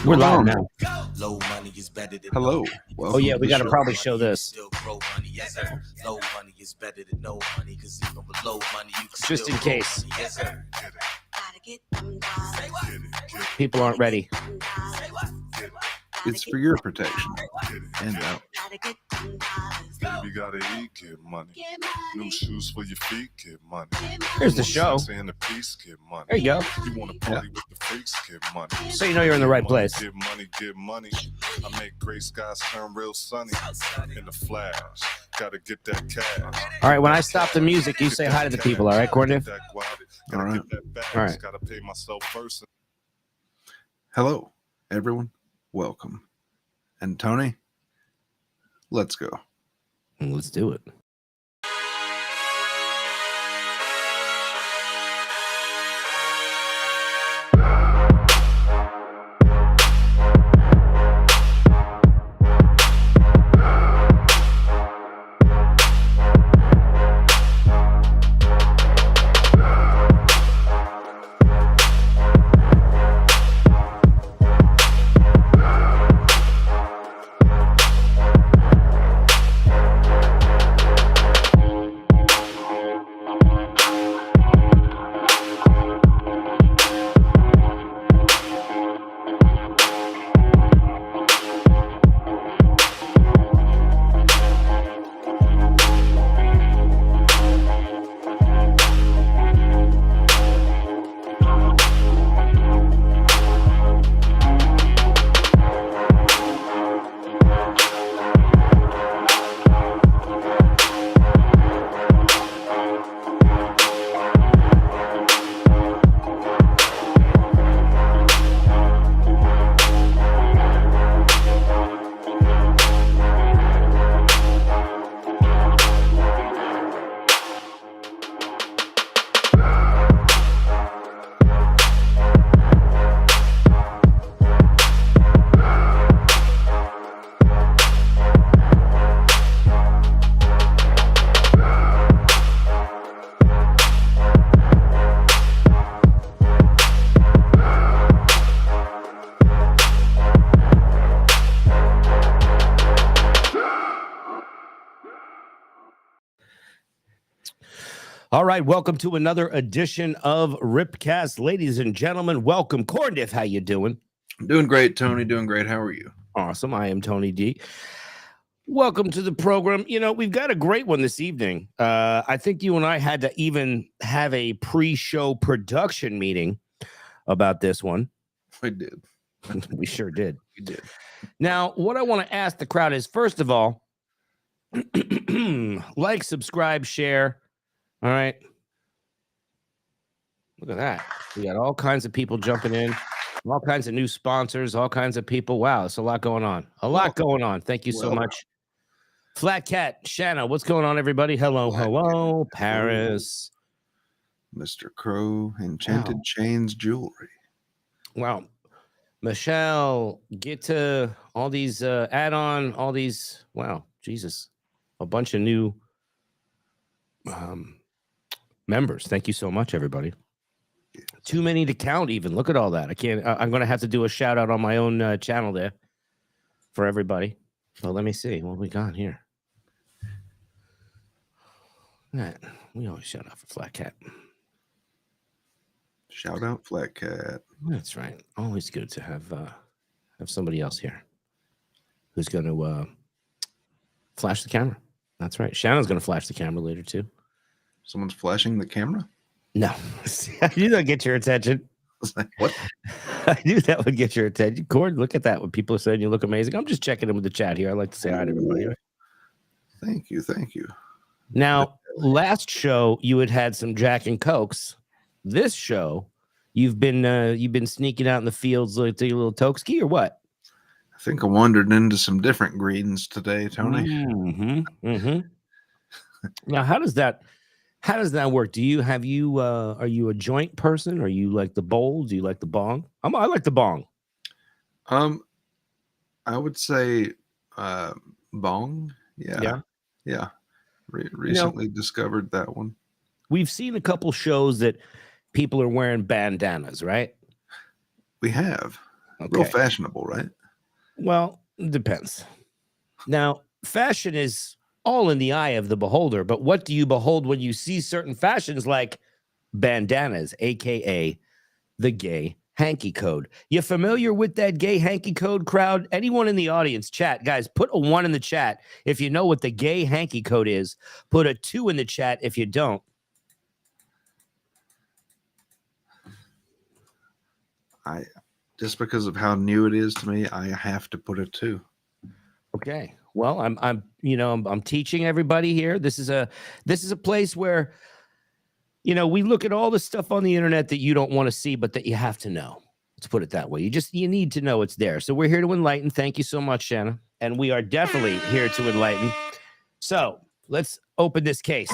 We're live now. Hello. Oh yeah, we gotta probably show this. Just in case people aren't ready. It's for your protection. And out. Baby gotta eat, get money. New shoes for your feet, get money. Here's the show. In the piece, get money. There you go. You wanna party with the freaks, get money. So you know you're in the right place. Get money, get money. I make gray skies turn real sunny. In the flash, gotta get that cash. All right, when I stop the music, you say hi to the people. All right, Courtney? All right. All right. Gotta pay myself first. Hello, everyone. Welcome. And Tony, let's go. Let's do it. All right, welcome to another edition of Ripcast. Ladies and gentlemen, welcome. Corndiff, how you doing? Doing great, Tony. Doing great. How are you? Awesome. I am Tony D. Welcome to the program. You know, we've got a great one this evening. I think you and I had to even have a pre-show production meeting about this one. We did. We sure did. We did. Now, what I want to ask the crowd is, first of all, like, subscribe, share. All right. Look at that. We got all kinds of people jumping in, all kinds of new sponsors, all kinds of people. Wow, it's a lot going on. A lot going on. Thank you so much. Flat Cat, Shanna, what's going on, everybody? Hello, hello, Paris. Mr. Crow, Enchanted Chains Jewelry. Wow. Michelle, get to all these add-on, all these, wow, Jesus. A bunch of new members. Thank you so much, everybody. Yes. Too many to count even. Look at all that. I can't. I'm going to have to do a shout out on my own channel there for everybody. Well, let me see what we got here. Yeah, we always shout out for Flat Cat. Shout out Flat Cat. That's right. Always good to have somebody else here who's going to flash the camera. That's right. Shannon's going to flash the camera later too. Someone's flashing the camera? No. I knew that would get your attention. What? I knew that would get your attention. Cord, look at that. When people are saying you look amazing. I'm just checking in with the chat here. I like to say hi to everybody. Thank you. Thank you. Now, last show, you had some Jack and Cokes. This show, you've been sneaking out in the fields to your little Tokeski or what? I think I wandered into some different greens today, Tony. Mm-hmm. Mm-hmm. Now, how does that work? Are you a joint person? Are you like the bowl? Do you like the bong? I like the bong. I would say bong. Yeah. Recently discovered that one. We've seen a couple shows that people are wearing bandanas, right? We have. Okay. Real fashionable, right? Well, it depends. Now, fashion is all in the eye of the beholder, but what do you behold when you see certain fashions like bandanas, aka the gay hanky code? You familiar with that gay hanky code, crowd? Anyone in the audience, chat, guys, put a 1 in the chat if you know what the gay hanky code is. Put a 2 in the chat if you don't. Just because of how new it is to me, I have to put a 2. Okay. Well, I'm teaching everybody here. This is a place where, we look at all the stuff on the internet that you don't want to see, but that you have to know. Let's put it that way. You need to know it's there. So we're here to enlighten. Thank you so much, Shanna. And we are definitely here to enlighten. So let's open this case.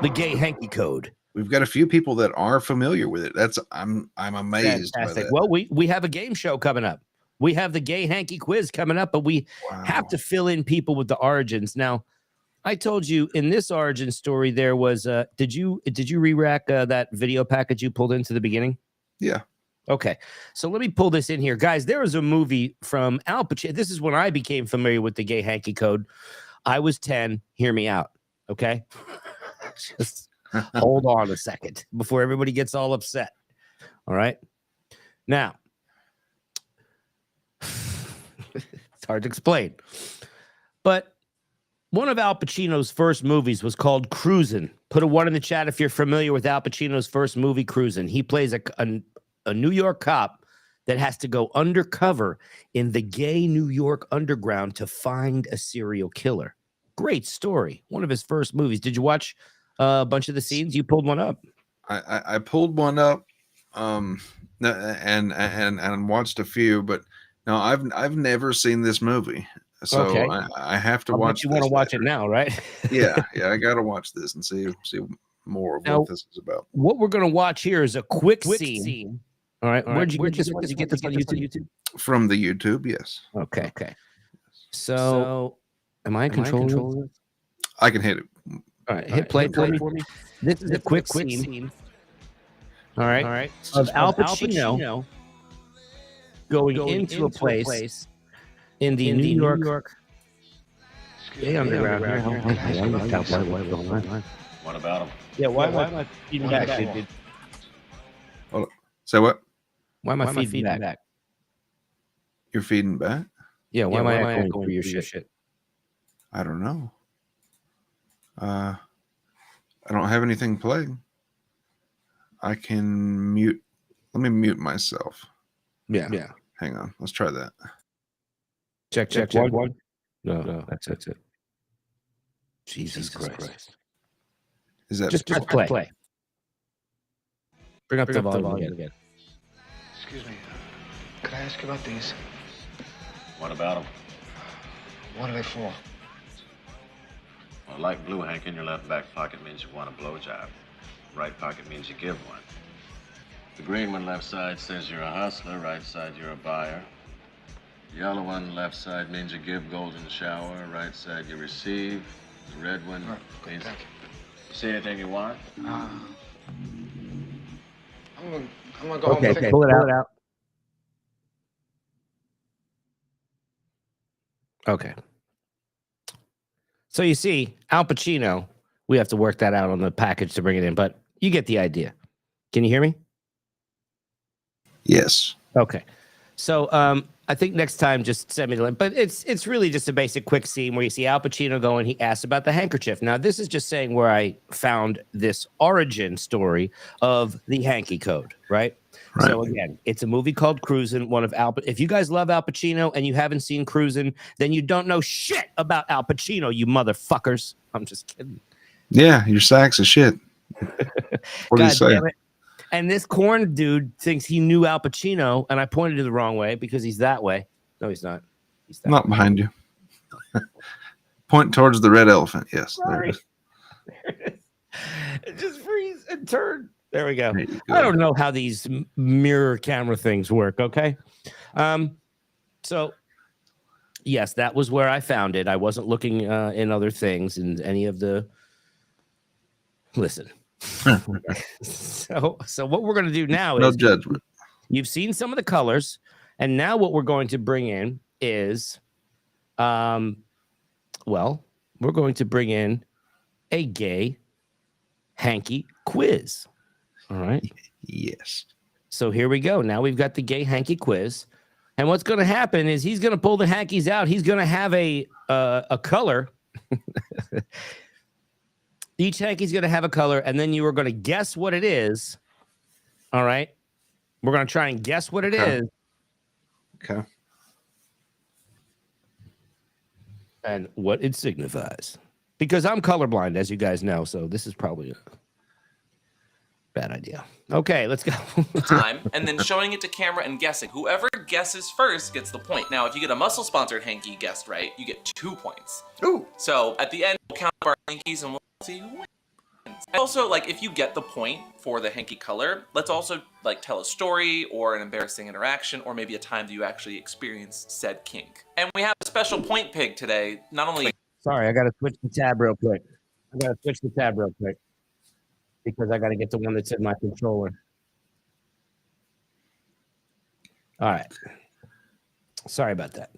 The gay hanky code. We've got a few people that are familiar with it. I'm amazed. Fantastic. By that. Well, we have a game show coming up. We have the gay hanky quiz coming up, but we have to fill in people with the origins. Now, I told you in this origin story there was did you re-rack that video package you pulled into the beginning? Yeah. Okay. So let me pull this in here. Guys, there was a movie from Al Pacino. This is when I became familiar with the gay hanky code. I was 10. Hear me out. Okay. Just hold on a second before everybody gets all upset. All right. Now, it's hard to explain, but one of Al Pacino's first movies was called Cruisin'. Put a 1 in the chat if you're familiar with Al Pacino's first movie, Cruisin'. He plays a New York cop that has to go undercover in the gay New York underground to find a serial killer. Great story. One of his first movies. Did you watch a bunch of the scenes? You pulled one up. I pulled one up, and watched a few, but no, I've never seen this movie, so okay. I have to watch. You want to watch it now, right? yeah, I got to watch this and see more of what this is about. What we're gonna watch here is a quick scene. All right. Where'd you get this? Did you get this on YouTube? From the YouTube, yes. Okay. So, am I in control? I can hit it. All right, hit play for me. This is a quick scene. All right. Of Al Pacino going into a place in the New York gay underground. What about him? Yeah, why am I feeding back? Hold on. Say what? Why am I feeding back? You're feeding back? Yeah, why am I echoing for your shit? I don't know. I don't have anything played. I can mute. Let me mute myself. Yeah. Hang on. Let's try that. Check. One. No. That's it. Jesus Christ. Is that just play? Bring up the volume again. Excuse me. Could I ask you about these? What about them? What are they for? Well, light blue, Hank, in your left back pocket means you want a blowjob. Right pocket means you give one. The green one, left side, says you're a hustler. Right side, you're a buyer. The yellow one, left side, means you give golden shower. Right side, you receive. The red one means... Thank you. See anything you want? I'm gonna go home. Okay, pull it out. Okay. So you see, Al Pacino, we have to work that out on the package to bring it in, but you get the idea. Can you hear me? Yes. Okay. So I think next time just send me the link. But it's really just a basic quick scene where you see Al Pacino going, he asks about the handkerchief. Now, this is just saying where I found this origin story of the hanky code, right? So again, it's a movie called Cruisin', one of if you guys love Al Pacino and you haven't seen Cruisin', then you don't know shit about Al Pacino, you motherfuckers. I'm just kidding. Yeah, your sacks of shit. What do you say? And this corn dude thinks he knew Al Pacino, and I pointed it the wrong way because he's that way. No, he's not. He's that not way. Behind you. Point towards the red elephant. Yes. There it is. Just freeze and turn. There we go. Go. I don't know how these mirror camera things work. Okay. So yes, that was where I found it. I wasn't looking in other things in any of the. Listen. So what we're gonna do now no is judgment. You've seen some of the colors, and now what we're going to bring in is, we're going to bring in a gay hanky quiz. All right. Yes. So here we go. Now we've got the gay hanky quiz. And what's going to happen is he's going to pull the hankies out. He's going to have a color. Each hanky's going to have a color, and then you are going to guess what it is. All right. We're going to try and guess what it is. Okay. And what it signifies. Because I'm colorblind, as you guys know, so this is probably a bad idea. Okay, let's go. Time, and then showing it to camera and guessing. Whoever guesses first gets the point. Now, if you get a muscle-sponsored hanky guessed right, you get 2 points. Ooh. So at the end, we'll count up our hankies and we'll see who wins. And also, like, if you get the point for the hanky color, let's also like tell a story or an embarrassing interaction or maybe a time that you actually experienced said kink. And we have a special point pig today. Not only Sorry, I got to switch the tab real quick. Because I got to get the one that's in my controller. All right. Sorry about that.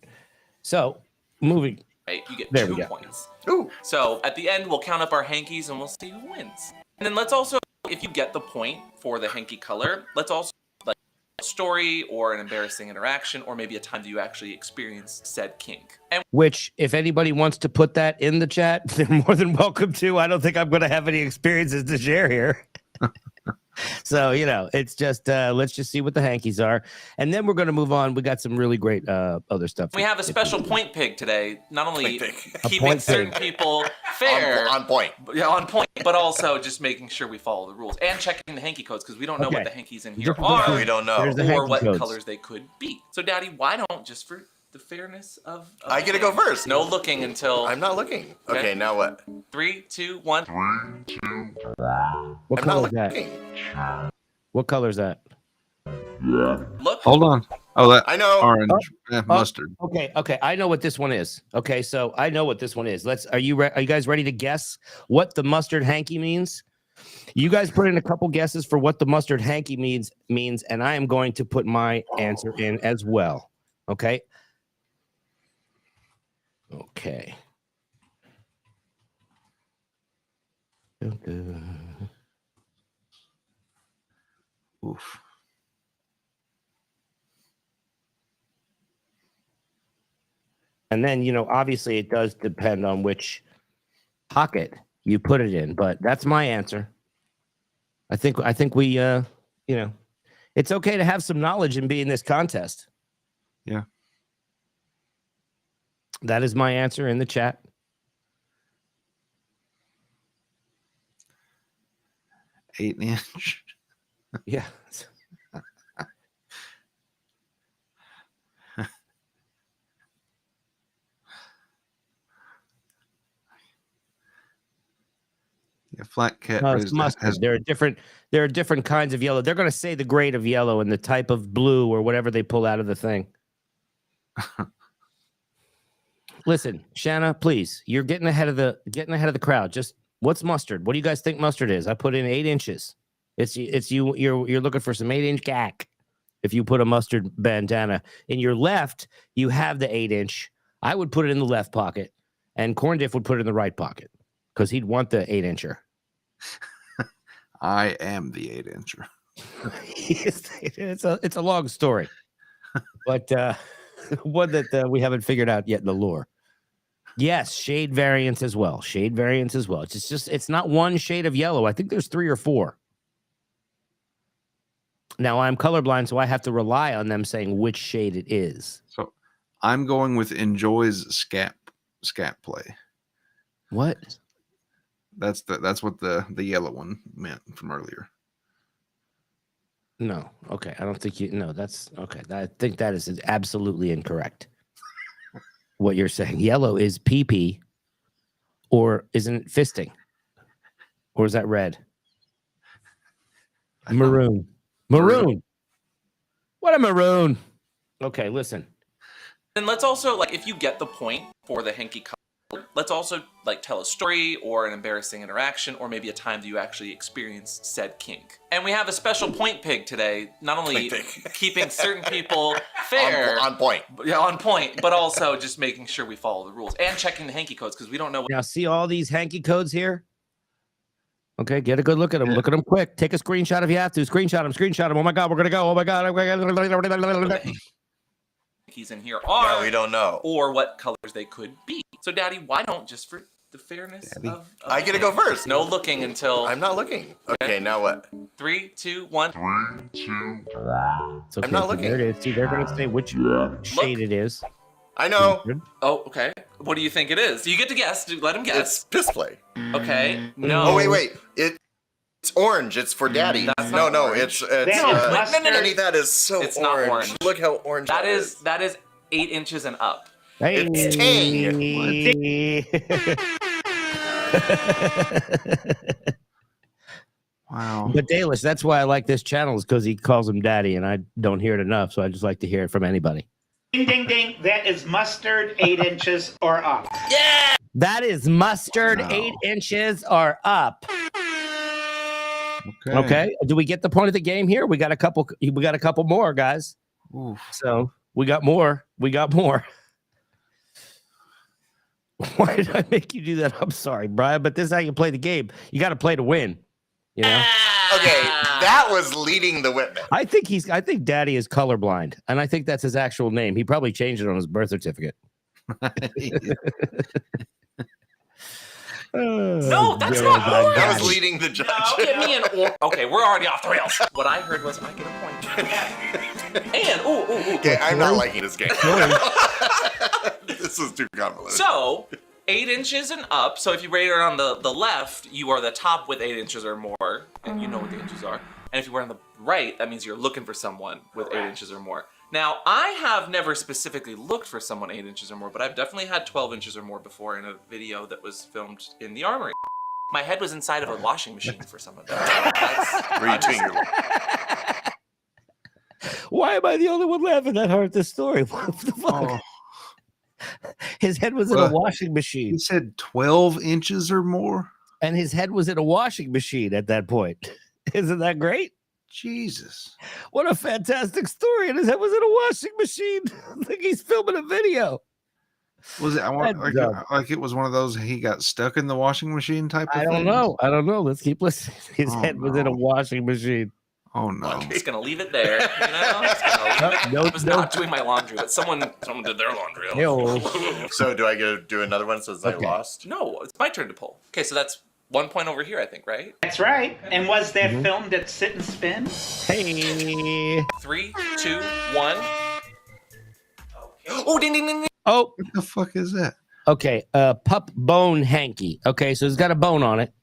So, moving. right, you get There we 2 go. points. Ooh. So at the end, we'll count up our hankies and we'll see who wins. And then let's also, if you get the point for the hanky color, let's also like a story or an embarrassing interaction or maybe a time that you actually experienced said kink. And Which, if anybody wants to put that in the chat, they're more than welcome to. I don't think I'm going to have any experiences to share here. So, it's just, let's just see what the hankies are. And then we're going to move on. We got some really great other stuff. we have a special point pig today, not only Point pig. keeping point certain pig. people fair, On point. yeah, on point, but also just making sure we follow the rules and checking the hanky codes because we don't know what Okay. the hankies in here Different- are We don't know. There's the or hanky what codes. colors they could be. So, Daddy, why don't, just for the fairness of I get to go first. No looking until I'm not looking. Okay. Okay, now what? 3, 2, 1. What I'm color not is that? looking. What color is that? Look. Hold on. Oh, that I know. orange mustard. Okay. I know what this one is. Okay, so I know what this one is. Are you guys ready to guess what the mustard hanky means? You guys put in a couple guesses for what the mustard hanky means, and I am going to put my answer in as well. Okay. Okay. Oof. And then, obviously it does depend on which pocket you put it in, but that's my answer. I think we, it's okay to have some knowledge and be in this contest. Yeah. That is my answer in the chat. Eight-inch. Yeah. Yeah, flat cat No, it's raised mustard. has There are different kinds of yellow. They're going to say the grade of yellow and the type of blue or whatever they pull out of the thing. Listen, Shanna, please. You're getting ahead of the crowd. Just what's mustard? What do you guys think mustard is? I put in 8 inches. You're looking for some 8-inch gack. If you put a mustard bandana in your left, you have the 8-inch. I would put it in the left pocket, and Corn Diff would put it in the right pocket because he'd want the 8-incher. I am the 8-incher. It's a long story, but one that we haven't figured out yet in the lore. Yes, shade variants as well. It's not one shade of yellow. I think there's 3 or 4. Now I'm colorblind, so I have to rely on them saying which shade it is. So I'm going with enjoys scat play. What? That's what the yellow one meant from earlier. No. Okay. I don't think no, that's okay. I think that is absolutely incorrect. What you're saying. Yellow is pee-pee, or isn't it fisting? Or is that red? Maroon. What a maroon. Okay, listen. And let's also, like, if you get the point for the hanky color, Let's also like tell a story or an embarrassing interaction or maybe a time that you actually experienced said kink. And we have a special point pig today, not only keeping certain people fair on point. Yeah, on point, but also just making sure we follow the rules and checking the hanky codes because we don't know what Now, see all these hanky codes here? Okay, get a good look at them. Look at them quick. Take a screenshot if you have to. Screenshot them. Oh my God, we're gonna go. Oh my God. the hankies in here are. No, we don't know. Or what colors they could be. So, Daddy, why don't, just for the fairness of I get to go first. no looking until I'm not looking. Okay, now what? 3, 2, 1. It's okay. I'm not looking. There it is. See, they're gonna say which shade it is. I know. Oh, okay. What do you think it is? You get to guess. Let him It's guess. piss play. Okay. No. Oh, wait. It's orange. It's for Daddy. That's No, not orange. it's No, Daddy, that is so It's not orange. orange. Look how orange That is 8 inches and up. Hey. It's Wow. But Dalish, that's why I like this channel, is because he calls him Daddy, and I don't hear it enough, so I just like to hear it from anybody. Ding, ding, ding. That is mustard 8 inches or up. Yeah. That is mustard Wow. 8 inches or up. Okay. Okay. Do we get the point of the game here? We got a couple more, guys. Oof. So we got more. Why did I make you do that? I'm sorry, Brian, but this is how you play the game. You got to play to win. You know? Okay, that was leading the witness. I think Daddy is colorblind, and I think that's his actual name. He probably changed it on his birth certificate. No, that's not orange. That was leading the judge. No, give me an Okay, we're already off the rails. What I heard was I get a point. And Okay, I'm not liking this game. This is too convoluted. So 8 inches and up. So if you rate it on the left, you are the top with 8 inches or more, and you know what the inches are. And if you were on the right, that means you're looking for someone with 8 inches or more. Now, I have never specifically looked for someone 8 inches or more, but I've definitely had 12 inches or more before in a video that was filmed in the armory. My head was inside of a washing machine for someone. Were you doing your Why am I the only one laughing that hard at this story? What the fuck? Oh, His head was in a washing machine, he said 12 inches or more? and his head was in a washing machine at that point. Isn't that great? Jesus. What a fantastic story. And his head was in a washing machine. Like he's filming a video. Was it That's dumb. like it was one of those he got stuck in the washing machine type of I thing? don't know. Let's keep listening. His Oh, head was in a no. washing machine. Oh no. I'm just gonna leave it there. You know? I was No. not doing my laundry, but someone did their laundry. Ew. So do I get to do another one since I Okay. lost? No, it's my turn to pull. Okay, so that's 1 point over here, I think, right? That's right. And was that filmed at Sit and Spin? Hey. 3, 2, 1. Oh, ding, ding, ding, ding. Oh, What the fuck is that? okay. Pup bone hanky. Okay, so it's got a bone on it,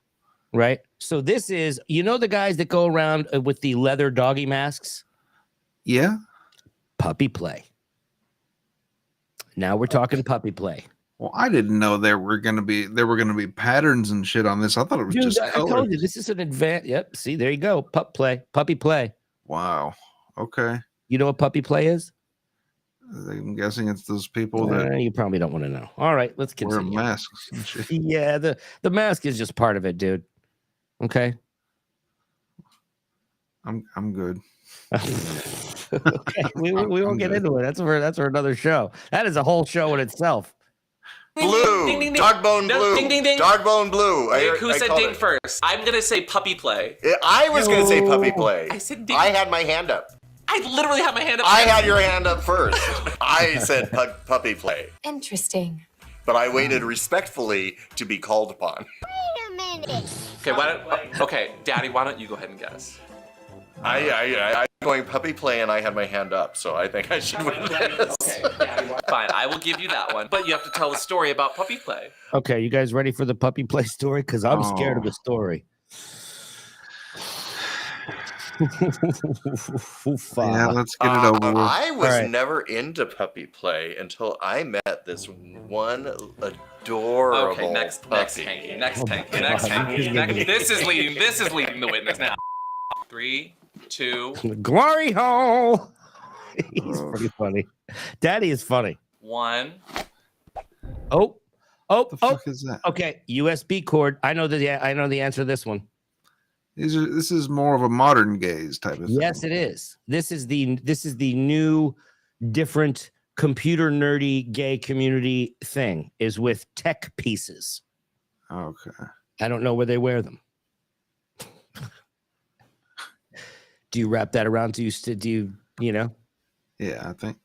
right? So this is, you know, the guys that go around with the leather doggy masks? Yeah. Puppy play. Now we're talking puppy play. Well, I didn't know there were gonna be patterns and shit on this. I thought it was Dude, just I color. told you this is an advanced. Yep. See, there you go. Puppy play. Wow. Okay. You know what puppy play is? I'm guessing it's those people that You probably don't want to know. All right, let's wear continue. masks and shit. Yeah, the mask is just part of it, dude. Okay. I'm good. Okay, we won't get into it. That's for another show. That is a whole show in itself. Blue. Ding, ding, ding. Dogbone No, blue. ding, ding, ding. Dogbone blue. Wait, who said called ding it. first? I'm gonna say puppy play. I was going to say puppy play. I said ding. I had my hand up. I literally have my hand up. I had your hand up first. I said puppy play. Interesting. But I waited respectfully to be called upon. Okay, Daddy, why don't you go ahead and guess? I'm going puppy play and I had my hand up, so I think I should win this. Fine, I will give you that one. But you have to tell a story about puppy play. Okay, you guys ready for the puppy play story? Because I'm scared of the story. Yeah, let's get it over with. I was All right. never into puppy play until I met this one adorable Okay, next puppy. Hanky. Next Oh my Hanky. Next God. Hanky. This is leading the witness now. 3, 2, Glory hole. He's pretty funny. Daddy is funny. 1. Oh, Oh, The oh, fuck is that? okay. USB cord. I know the answer to this one. This is more of a modern gaze type of thing. Yes, it is. This is the new, different computer nerdy gay community thing. Is with tech pieces. Okay. I don't know where they wear them. Do you wrap that around? Do you know? Yeah, I think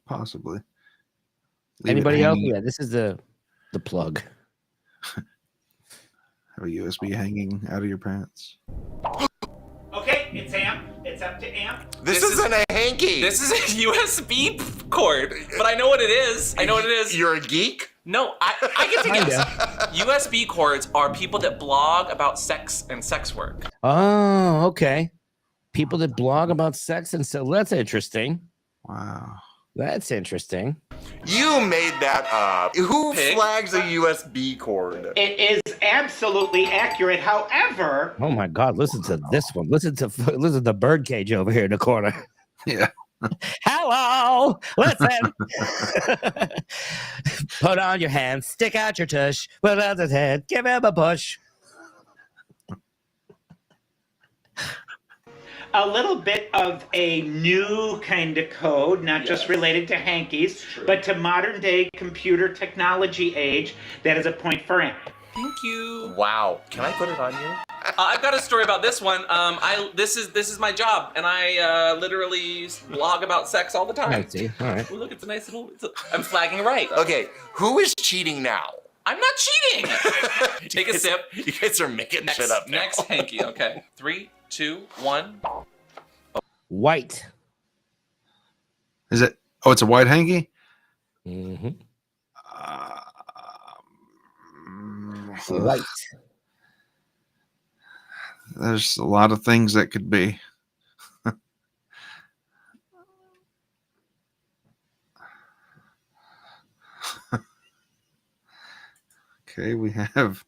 possibly. Leave it Anybody else? hanging- Yeah, this is the plug. Have a USB hanging out of your pants. Okay, it's Amp. It's up to Amp. This isn't a hanky. This is a USB cord, but I know what it is. I know what it is. You're a geek? No, I get to guess. USB cords are people that blog about sex and sex work. Oh, okay. People that blog about sex and so that's interesting. Wow. That's interesting. You made that up. Who Pig? flags a USB cord? It is absolutely accurate. However, Oh my God! Listen to this one. Listen to the birdcage over here in the corner. Yeah. Hello, listen. Put on your hands, stick out your tush, put out his head, give him a push. a little bit of a new kind of code, not just related to hankies, but to modern day computer technology age. That is a point for Amp. Thank you. Wow. Can I put it on you? I've got a story about this one. This is my job, and I literally blog about sex all the time. I see. All right. Oh, look, it's a nice little. I'm flagging right. Okay, who is cheating now? I'm not cheating. Take a sip. You guys are making shit up now. Next hanky. Okay. 3, 2, 1. White. Is it? Oh, it's a white hanky? Mm-hmm. Ugh. White. There's a lot of things that could be. Okay, we have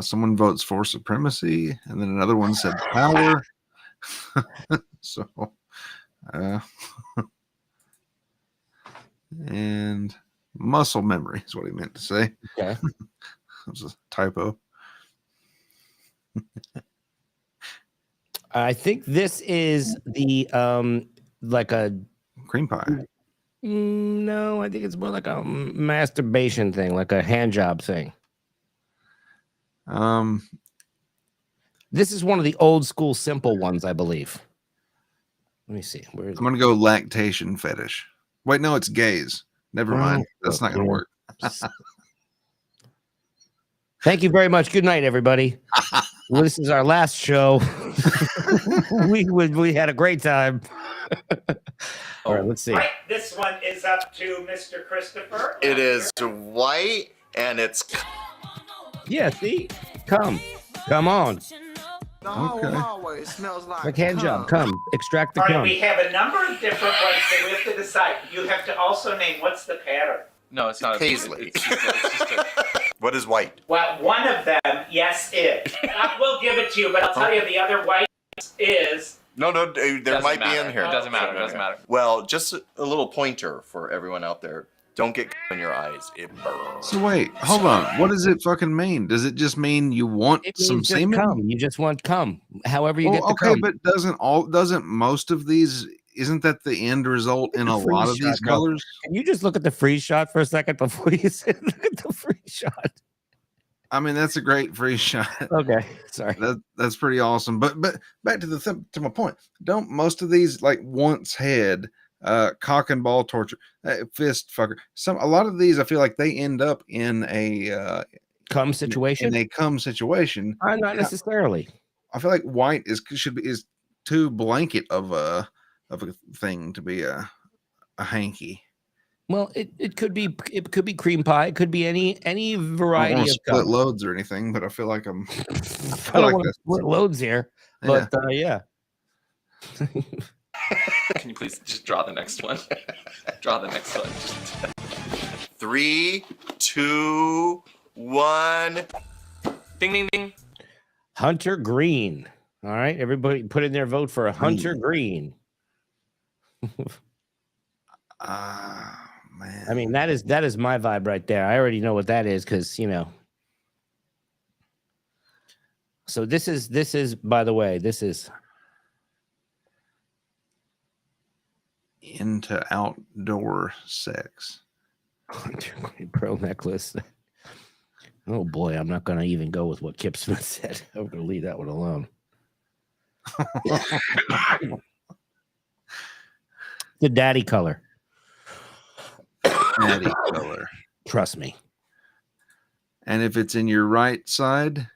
someone votes for supremacy, and then another one said power. So, and muscle memory is what he meant to say. Okay. It was a typo. I think this is the like a Cream pie. no, I think it's more like a masturbation thing, like a hand job thing. This is one of the old school simple ones, I believe. Let me see. Where is I'm gonna go lactation fetish. Wait, no, it's gays. Never mind. That's not gonna work. Thank you very much. Good night, everybody. Well, this is our last show. we had a great time. All right, let's see. Right, this one is up to Mr. Christopher. It is white and it's. Yeah, see? Come on. Okay. It smells Like hand job. Come. Extract the All right, cum. we have a number of different ones, so we have to decide. You have to also name what's the pattern. No, it's not. Paisley. It's just a, What is white? Well, one of them, yes, is. We'll give it to you, but I'll tell you the other white is. No, there doesn't might matter. be in here. It doesn't matter. It doesn't matter. Well, just a little pointer for everyone out there. Don't get in your eyes. It burns. So wait, hold on. What does it fucking mean? Does it just mean you want It some means just semen? cum. You just want cum. However you Well, get the okay, cum. but doesn't most of these? Isn't that the end result in a The free lot of shot, these bro. colors? Can you just look at the free shot for a second before you say look at the free shot? I mean, that's a great free shot. Okay, sorry. That's pretty awesome. But back to to my point. Don't most of these like once had cock and ball torture, fist fucker? A lot of these I feel like they end up in a Cum situation? in a cum situation. Not necessarily. I feel like white is too blanket of a thing to be a hanky. Well, it could be cream pie. It could be any I don't variety want of to split cum. loads or anything, but I feel like I'm. I don't like want to this. split loads here, but yeah. Can you please just draw the next one? Draw the next one. 3, 2, 1. Ding, ding, ding. Hunter Green. All right, everybody put in their vote for a Hunter Green. man. I mean, that is my vibe right there. I already know what that is because So this is by the way, this is into outdoor sex. pearl necklace. Oh boy, I'm not gonna even go with what Kip Smith said. I'm gonna leave that one alone. The daddy color. Daddy color. Trust me. And if it's in your right side,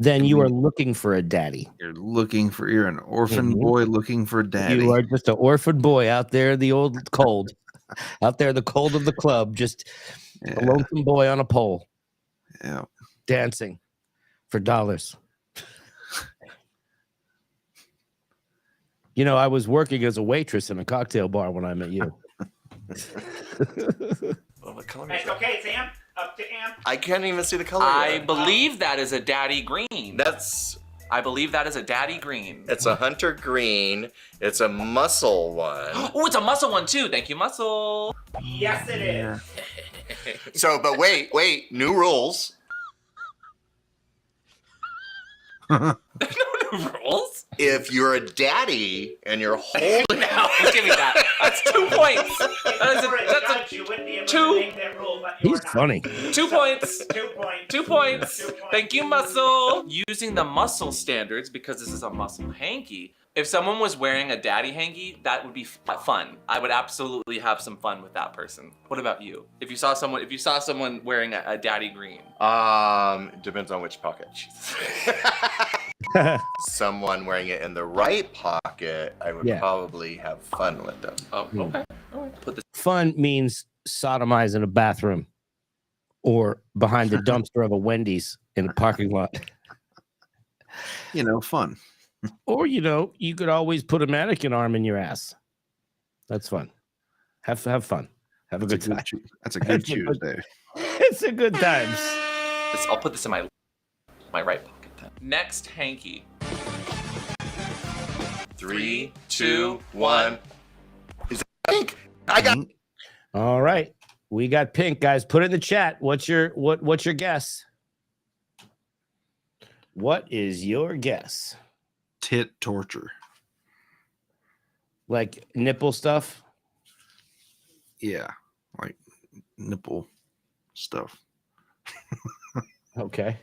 Then you are looking for a daddy. You're an orphan boy looking for daddy. You are just an orphan boy out there in the old cold. Out there in the cold of the club, just a lonesome boy on a pole. Yeah. Dancing for dollars. I was working as a waitress in a cocktail bar when I met you. What color is It's that? okay, Sam. Up to Am. I can't even see the color. I yet. believe that is a daddy green. I believe that is a daddy green. It's a hunter green. It's a muscle one. Oh, it's a muscle one too. Thank you, muscle. Yes, it is. So, but wait, new rules. No new rules. If you're a daddy and you're holding Now, give me that. That's 2 points. That's a You wouldn't be able two- to make that rule, but you're He's not. funny. 2 points. 2 points. 2 points. 2 points. Thank you, muscle. Using the muscle standards, because this is a muscle hanky. If someone was wearing a daddy hanky, that would be fun. I would absolutely have some fun with that person. What about you? If you saw someone wearing a daddy green. Depends on which pocket. Someone wearing it in the right pocket, I would probably have fun with them. Oh, okay. All right. Put this. Fun means sodomize in a bathroom or behind the dumpster of a Wendy's in a parking lot. Fun. Or, you could always put a mannequin arm in your ass. That's fun. Have fun. Have a good time. That's a good Tuesday. It's a good times. I'll put this in my right pocket then. Next hanky. 3, 2, 1. Is it pink? I got. All right. We got pink, guys. Put it in the chat. What's your guess? What is your guess? Tit torture. Like nipple stuff? Yeah. Like nipple stuff. Okay.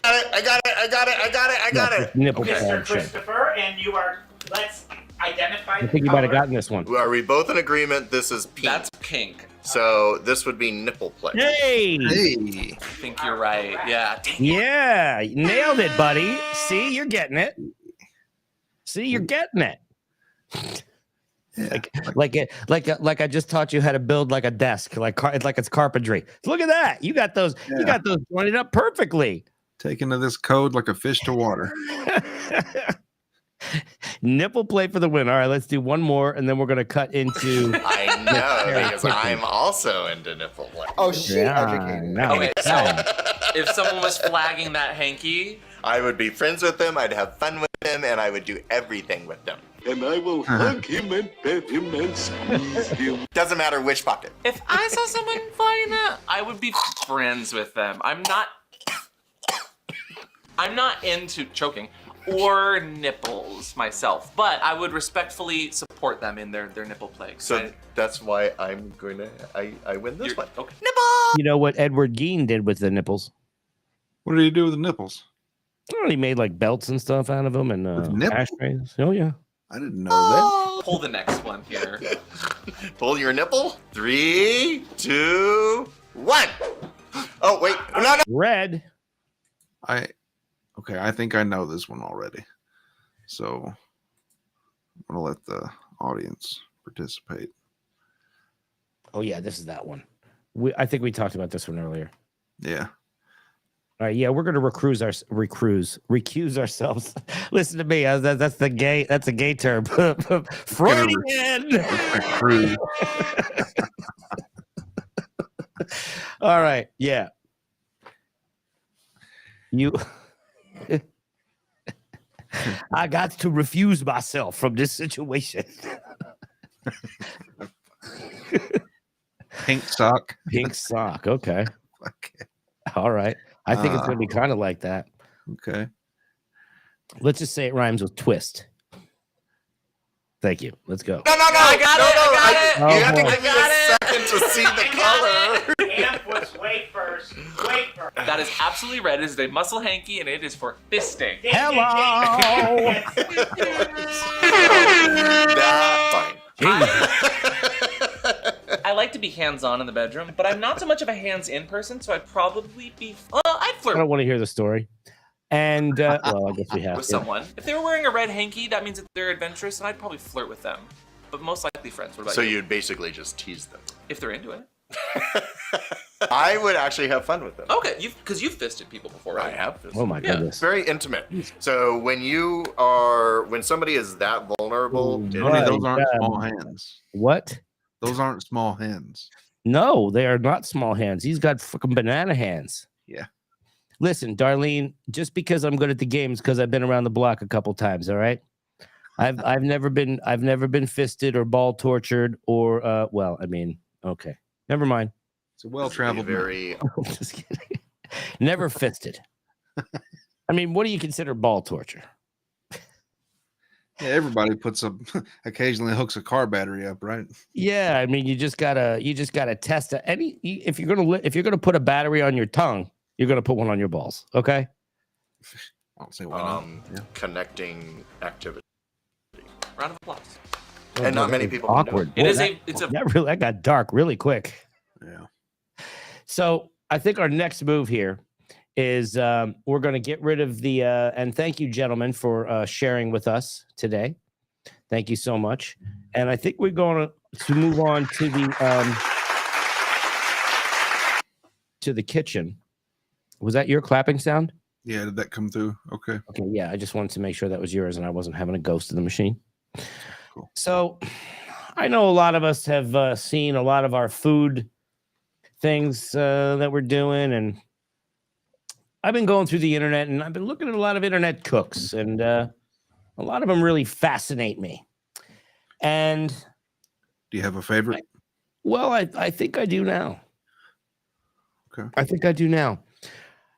I got it. Nipple Mr. pad shit. Christopher, and let's identify I think you might have gotten this one. Are we both in agreement? This is pink. That's pink. So this would be nipple play. Hey! Hey. I think you're right. Yeah. Yeah, you nailed it, buddy. See, you're getting it. See, you're getting it. Yeah. Like I just taught you how to build like a desk, like it's carpentry. Look at that. You got those jointed up perfectly. Taking to this code like a fish to water. Nipple play for the win. All right, let's do one more, and then we're gonna cut into. I know, because I'm also into nipple play. Oh, shit. Yeah, no. Okay, so if someone was flagging that hanky, I would be friends with them, I'd have fun with them, and I would do everything with them. And I will hug him and pet him and squeeze him. Doesn't matter which pocket. if I saw someone flagging that, I would be friends with them. I'm not into choking or nipples myself, but I would respectfully support them in their nipple play. So that's why I'm going to, I win this one. Okay. Nipple! You know what Edward Gein did with the nipples? What do you do with the nipples? Oh, he made like belts and stuff out of them and nipples? ashtrays. Oh yeah. I didn't know that. Pull the next one here. Pull your nipple. 3, 2, 1. Oh, wait. No. Red. Okay, I think I know this one already. So I'm gonna let the audience participate. Oh yeah, this is that one. I think we talked about this one earlier. Yeah. All right, yeah, we're gonna recuse ourselves. Listen to me, that's a gay term. Freudian. Cruise. All right, yeah. I got to refuse myself from this situation. Pink sock. Pink sock. Okay. Okay. All right. I think it's going to be kind of like that. Okay. Let's just say it rhymes with twist. Thank you. Let's go. No, I got it. Oh, You have to boy. give me a second to see the color. Amp was wait first. That is absolutely right. It is a muscle hanky, and it is for fisting. Hello. Fine. I like to be hands-on in the bedroom, but I'm not so much of a hands-in person, so I'd probably be. I'd I flirt don't want to hear the story. And well, I guess we have with to. someone. If they were wearing a red hanky, that means that they're adventurous, and I'd probably flirt with them. But most likely friends. What about So you? you'd basically just tease them. If they're into it. I would actually have fun with them. Okay, because you've fisted people before, I right? have this. Oh my Yeah. goodness. It's very intimate. So when somebody is that vulnerable, Ooh, Tony, Right, those aren't yeah. small hands. What? Those aren't small hands. No, they are not small hands. He's got fucking banana hands. Yeah. Listen, Darlene, just because I'm good at the games, because I've been around the block a couple times, all right? I've never been fisted or ball tortured or well, I mean, okay. Never mind. It's a well-traveled man. very I'm just kidding. Never fisted. I mean, what do you consider ball torture? Yeah, everybody occasionally hooks a car battery up, right? Yeah, I mean, you just gotta test it. If you're gonna put a battery on your tongue, you're gonna put one on your balls. Okay. I don't say why not. Yeah. connecting activity. Round of applause. And not many people can do Awkward. It Boy, is that, a. It's a. that got dark really quick. Yeah. So I think our next move here is we're going to get rid of the and thank you, gentlemen, for sharing with us today. Thank you so much. And I think we're going to move on to the kitchen. Was that your clapping sound? Yeah, did that come through? Okay. Okay, yeah. I just wanted to make sure that was yours and I wasn't having a ghost in the machine. Cool. So I know a lot of us have seen a lot of our food things that we're doing, and I've been going through the internet and I've been looking at a lot of internet cooks, and a lot of them really fascinate me. And Do you have a favorite? well, I think I do now. Okay. I think I do now.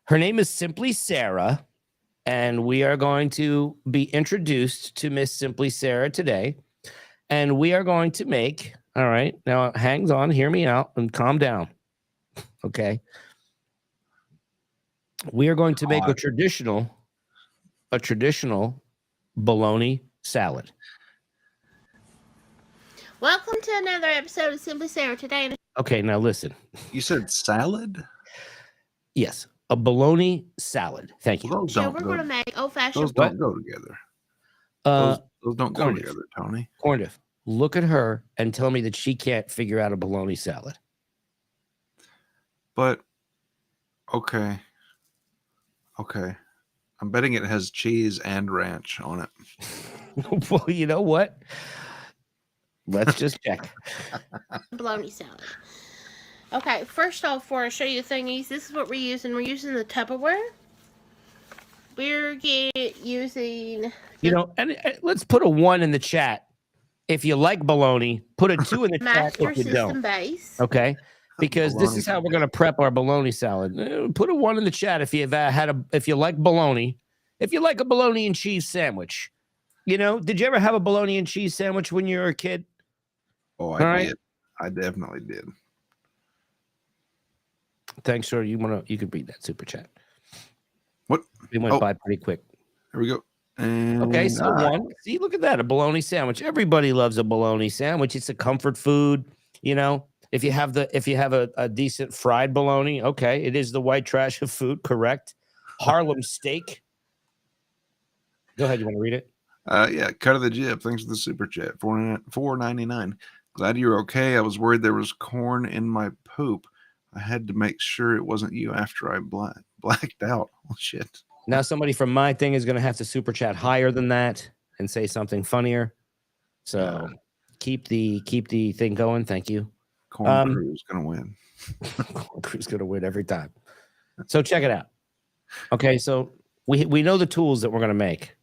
Her name is Simply Sarah, and we are going to be introduced to Miss Simply Sarah today. And we are going to make, all right, now hang on, hear me out, and calm down. Okay. We are going to make a traditional bologna salad. Welcome to another episode of Simply Sarah. Today, Okay, now listen. You said salad? Yes, a bologna salad. Thank you. Those so don't we're go, going to make old-fashioned. those don't go together. Those don't go corned beef. together, Tony. Corned beef. Look at her and tell me that she can't figure out a bologna salad. But okay. I'm betting it has cheese and ranch on it. Well, you know what? Let's just check. bologna salad. Okay, first off, before I show you the thingies, this is what we're using. We're using the Tupperware. We're using. You know, and let's put a 1 in the chat if you like bologna. Put a 2 in the chat Master if you System don't. base. Okay, because this Bologna is how we're going to prep our bologna salad. Put a 1 in the chat if you've if you like bologna. If you like a bologna and cheese sandwich. You know, did you ever have a bologna and cheese sandwich when you were a kid? Oh, All right. did. I definitely did. Thanks, sir. You could read that super chat. What? We went by pretty quick. Here we go. And Okay, so 1. See, look at that, a bologna sandwich. Everybody loves a bologna sandwich. It's a comfort food. You know, if you have a decent fried bologna, okay, it is the white trash of food. Correct. Harlem steak. Go ahead. You want to read it? Yeah, cut of the jib. Thanks for the super chat. $4.99. Glad you're okay. I was worried there was corn in my poop. I had to make sure it wasn't you after I blacked out. Oh shit. Now somebody from my thing is going to have to super chat higher than that and say something funnier. So keep the thing going. Thank you. Corn Crew's gonna win. Corn Crew's gonna win every time. So check it out. Okay, so we know the tools that we're gonna make.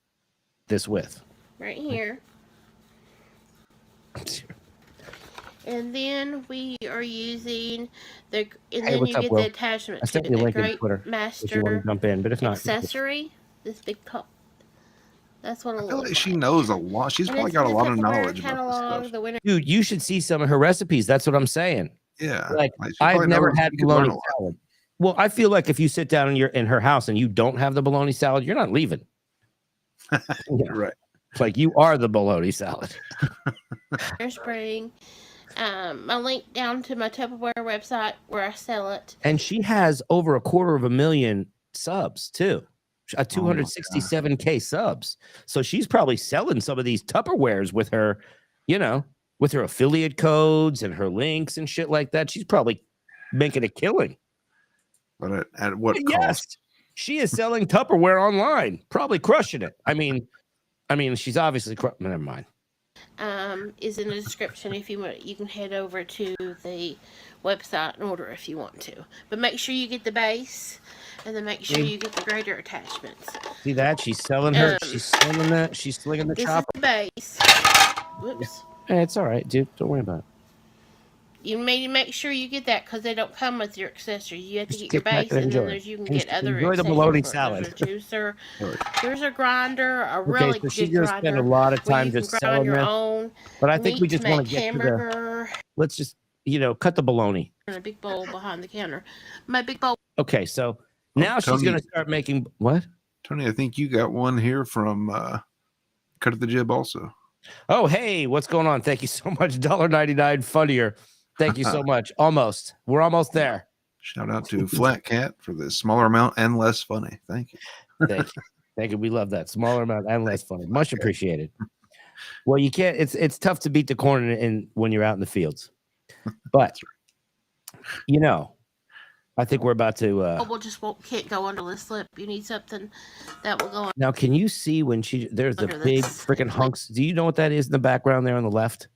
this with? Right here. And then we are using the, and then what's you up, get Will? the attachment I to sent it, you a the link in Great Twitter if you want Master to jump in, but if not, accessory. This big top. That's what I it'll feel look like she like. knows a lot. She's And probably it's got a in the lot of Tupperware knowledge about this catalog, stuff. the winter. dude, you should see some of her recipes. That's what I'm saying. Yeah, Like she I've probably never knows- had you could learn bologna a lot. salad. Well, I feel like if you sit down in her house and you don't have the bologna salad, you're not leaving. Yeah. Right. It's like you are the bologna salad. Spring. A link down to my Tupperware website where I sell it. And she has over 250,000 subs too. 267K subs. So she's probably selling some of these Tupperwares with her, with her affiliate codes and her links and shit like that. She's probably making a killing. But at what cost? Yes, she is selling Tupperware online, probably crushing it. I mean, she's obviously never mind. Is in the description if you want. You can head over to the website and order if you want to. But make sure you get the base, and then make sure you get the grater attachments. See that? She's selling her. She's slinging that. She's slinging the This chopper. is the base. Whoops. Hey, it's all right, dude. Don't worry about it. You need to make sure you get that because they don't come with your accessories. You have to Just get your get back base, and and then enjoy. you can Just get other enjoy the accessories. bologna There's salad. a juicer. There's a grinder, a really so she's good gonna grinder. spend a lot of where time you can just grind selling your this. own But I think we meat just to want make to get to the. hamburger. Let's just cut the bologna. In a big bowl behind the counter. My big bowl. Okay, so now she's Tony- gonna start making what? Tony, I think you got one here from Cut at the Jib also. Oh, hey, what's going on? Thank you so much. $1.99 funnier. Thank you so much. Almost. We're almost there. Shout out to Flat Cat for the smaller amount and less funny. Thank you. Thank you. Thank you. We love that. Smaller amount and less funny. Much appreciated. Well, you can't, it's tough to beat the corn in when you're out in the fields. But I think we're about to can't go under the slip. You need something that will go on. now. Can you see when there's the Under big this. freaking hunks? Do you know what that is in the background there on the left?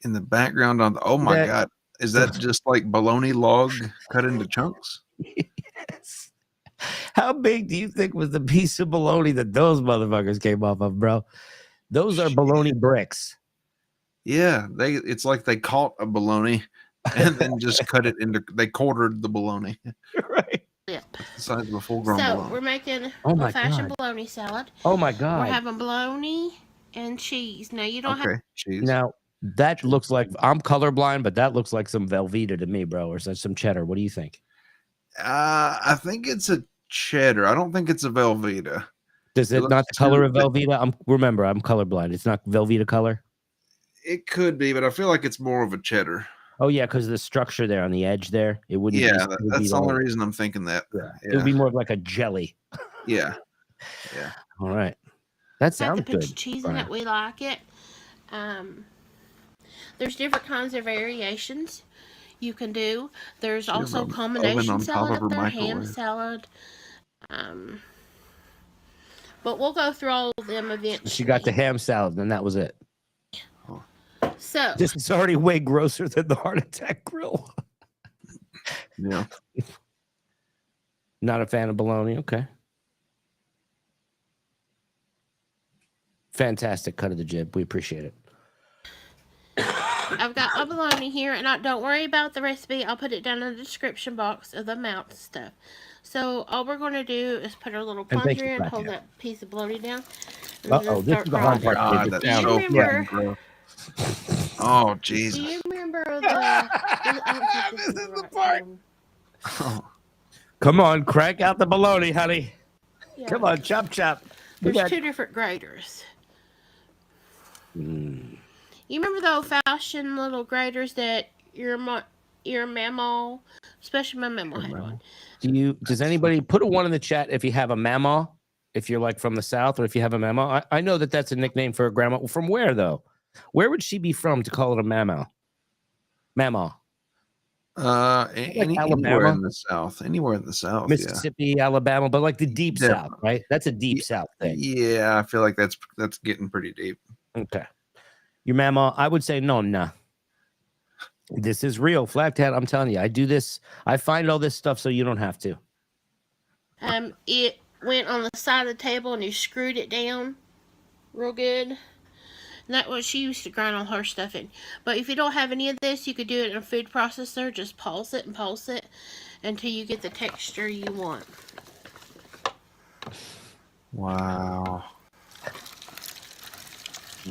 In the background on the God. Is that just like bologna log cut into chunks? Yes. How big do you think was the piece of bologna that those motherfuckers came off of, bro? Those are bologna bricks. Yeah, it's like they caught a bologna and then just cut it into. They quartered the bologna. Right. Yeah. The size of a full-grown So bologna. we're making Oh my old-fashioned God. bologna salad. Oh my We're God. having bologna and cheese. Now you don't have. Okay, cheese. Now that looks like I'm colorblind, but that looks like some Velveeta to me, bro, or some cheddar. What do you think? I think it's a cheddar. I don't think it's a Velveeta. Does it looks not the color of too- Velveeta? I'm colorblind. It's not Velveeta color. It could be, but I feel like it's more of a cheddar. Oh yeah, because of the structure there on the edge there, it wouldn't. Yeah, it would that's be the only like- reason I'm thinking that. Yeah. It would be more of like a jelly. Yeah. All right, that Have sounds to put good. cheese in Brian. it. We like it. There's different kinds of variations you can do. There's She has also an combination oven on top salad of her up there, ham microwave. salad. But we'll go through all of them eventually. She got the ham salad, and that was it. So This is already way grosser than the heart attack grill. Yeah. Not a fan of bologna. Okay. Fantastic cut of the jib. We appreciate it. I've got my bologna here, and don't worry about the recipe. I'll put it down in the description box of the amount and stuff. So all we're going to do is put our little And thank plunger you, in, Black hold Cat. that piece of bologna down. and Uh-oh, then this start is the hard grinding. part. God, It's that's Do you so remember- fucking gross. Oh, Do Jesus. you remember the... I don't think this is the right one. Oh, Come on, crank out the bologna, honey. Yeah. Come on, chop chop. We There's got- two different graters. Mm. You remember the old-fashioned little graters that your mamaw, especially my mamaw had one. Does anybody put a one in the chat if you have a mamaw? If you're like from the South, or if you have a mamaw? I know that's a nickname for a grandma. From where though? Where would she be from to call it a mamaw? Mamaw. anywhere Alabama? in the South. Anywhere in the South. Mississippi, Alabama, but like the deep Yeah. South, right? That's a deep South thing. Yeah, I feel like that's getting pretty deep. Okay. Your mama, I would say no, nah. This is real. Flat Cat, I'm telling you, I do this. I find all this stuff so you don't have to. It went on the side of the table and you screwed it down. real good. And that's what she used to grind all her stuff in. But if you don't have any of this, you could do it in a food processor. Just pulse it and pulse it until you get the texture you want. Wow.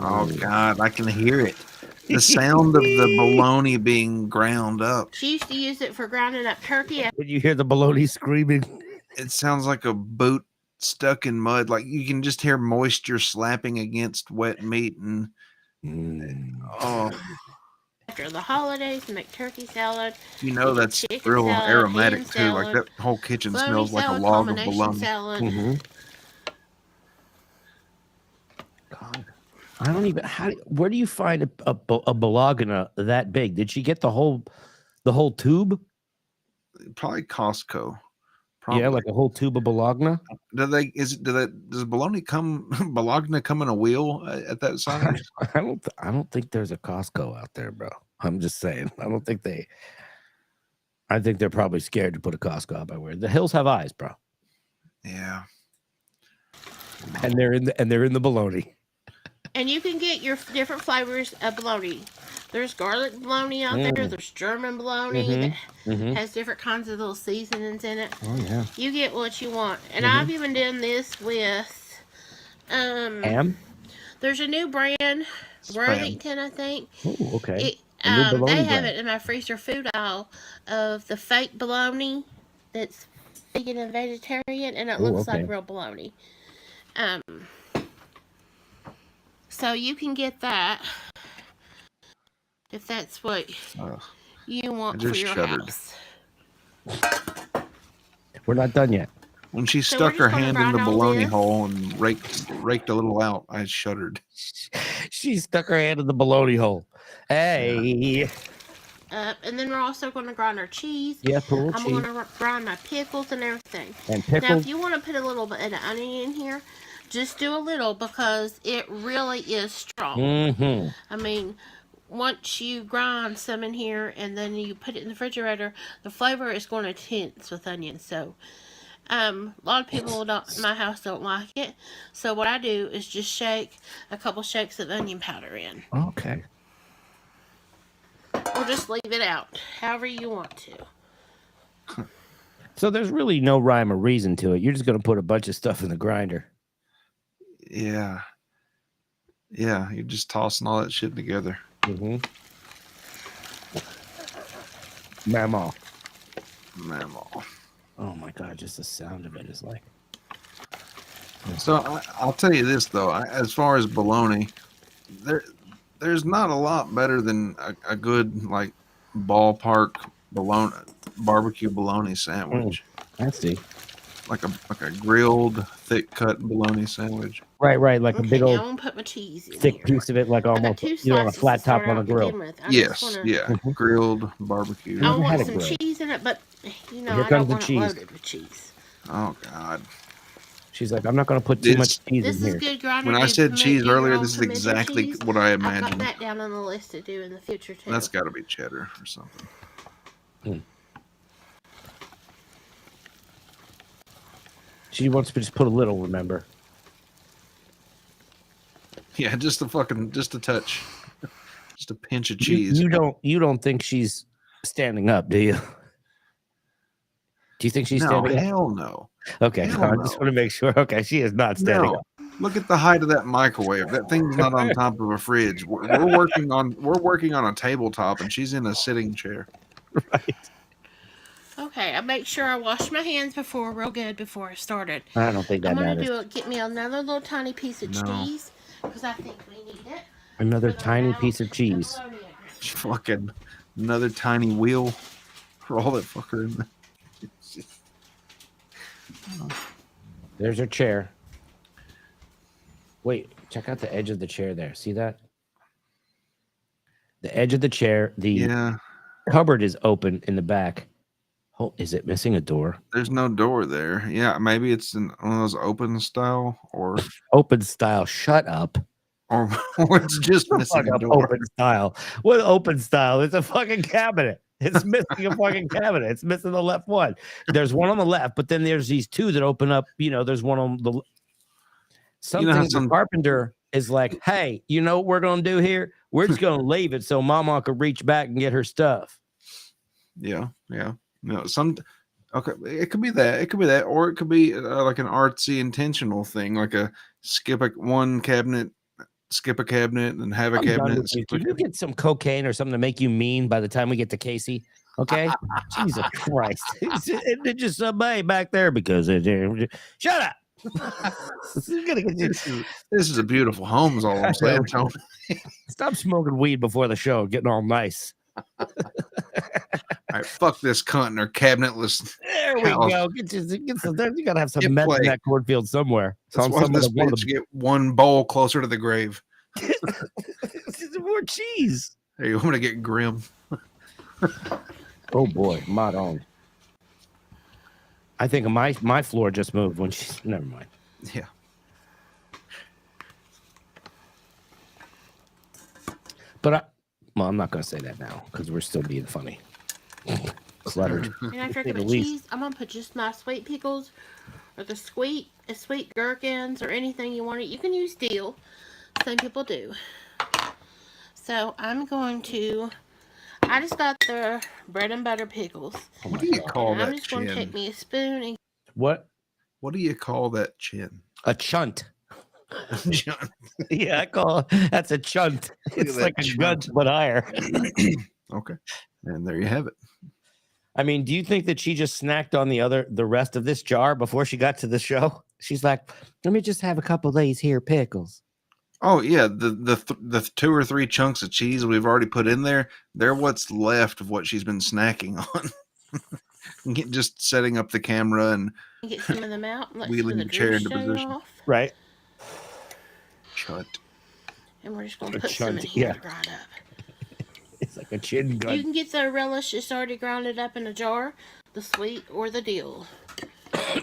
Oh God, I can hear it. The sound of the bologna being ground up. She used to use it for grinding up turkey. Did you hear the bologna screaming? It sounds like a boot stuck in mud. Like you can just hear moisture slapping against wet meat. And oh, After the holidays, make turkey salad. you know make that's chicken real salad, aromatic ham too. Like salad, that whole kitchen bologna smells like a salad, log of combination bologna. salad. God, I don't even. Where do you find a bologna that big? Did she get the whole tube? Probably Costco. Probably. Yeah, like a whole tube of bologna. Does bologna come in a wheel at that size? I don't think there's a Costco out there, bro. I'm just saying. I think they're probably scared to put a Costco out by where the hills have eyes, bro. Yeah. And they're in the bologna. And you can get your different flavors of bologna. There's garlic bologna out there. There's German bologna that has different kinds of little seasonings in it. Oh yeah. You get what you want. And I've even done this with ham. There's a new brand, Worthington, I think. Oh, okay. They have it in my freezer food aisle of the fake bologna that's vegan and vegetarian, and it looks like real bologna. So you can get that if that's what you want for your house. We're not done yet. When she stuck her hand in the bologna hole and raked a little out, I shuddered. She stuck her hand in the bologna hole. Hey. And then we're also going to grind our cheese. Yeah, cool. I'm going to grind my pickles and everything. And pickles. Now, if you want to put a little bit of onion in here, just do a little because it really is strong. I mean, once you grind some in here and then you put it in the refrigerator, the flavor is going to tense with onions. So, a lot of people in my house don't like it. So what I do is just shake a couple shakes of onion powder in. Okay. Or just leave it out, however you want to. So there's really no rhyme or reason to it. You're just going to put a bunch of stuff in the grinder. Yeah. Yeah, you're just tossing all that shit together. Mamaw. Oh my God, just the sound of it is like. So I'll tell you this though, as far as bologna, there's not a lot better than a good like ballpark barbecue bologna sandwich. I see. Like a grilled thick cut bologna sandwich. Right, like a big old. I won't put my cheese in thick here. piece of it, like almost on a flat top on a grill. Yes, grilled barbecue. I want some cheese in it, but I don't want it loaded with cheese. Oh God. She's like, I'm not going to put too much cheese in here. This is good grinder. When I said cheese earlier, this is exactly what I imagined. I've got that down on the list to do in the future too. That's got to be cheddar or something. She wants to just put a little, remember? Yeah, just a touch. Just a pinch of cheese. You don't think she's standing up, do you? Do you think she's standing up? Hell no. Okay, I just want to make sure. Okay, she is not standing up. Look at the height of that microwave. That thing's not on top of a fridge. We're working on a tabletop, and she's in a sitting chair. Right. Okay, I make sure I wash my hands real good before I started. I don't think that matters. I'm going to get me another little tiny piece of cheese because I think we need it. Another tiny piece of cheese. Fucking another tiny wheel. Roll that fucker in there. There's her chair. Wait, check out the edge of the chair there. See that? The edge of the chair. The cupboard is open in the back. Oh, is it missing a door? There's no door there. Yeah, maybe it's in one of those open style or open style. Shut up. Or it's just missing a door. Open style. What open style? It's a fucking cabinet. It's missing a fucking cabinet. It's missing the left one. There's one on the left, but then there's these two that open up. There's one on the. Something the carpenter is like, hey, you know what we're gonna do here? We're just gonna leave it so Mama could reach back and get her stuff. Yeah. Okay, it could be that. It could be that, or it could be like an artsy, intentional thing, like a skip a cabinet, and have a I'm done cabinet. with you. Can you get some cocaine or something to make you mean by the time we get to Casey? Okay, Jesus Christ! It just somebody back there because shut up. This is a beautiful home. Is all I'm saying, Tony. Stop smoking weed before the show. Getting all nice. All right, fuck this cunt in her cabinetless. There we house. go. Get some. You gotta have some Get meth play. in that cornfield somewhere. Let's watch this bitch get one bowl closer to the grave. More cheese. Hey, you want me to get grim? Oh boy, mod on. I think my floor just moved when she's. Never mind. Yeah. But I'm not gonna say that now because we're still being funny. Cluttered. And after I get my cheese, I'm gonna put just my sweet pickles or the sweet gherkins or anything you want. You can use dill. Some people do. So I'm going to. I just got the bread and butter pickles. What do you call that? I'm just going to take me a spoon and. What? What do you call that chin? A chunt. Yeah, I call that's a chunt. It's like a chunt, but higher. Okay, and there you have it. I mean, do you think that she just snacked on the rest of this jar before she got to the show? She's like, let me just have a couple of these here pickles. Oh yeah, the 2 or 3 chunks of cheese we've already put in there, they're what's left of what she's been snacking on. Just setting up the camera and get some of them out and let wheeling the chair into position. off. Right. Chunt. And we're just going to put some in here to grind up. It's like a chin gun. You can get the relish just already grounded up in a jar, the sweet or the dill.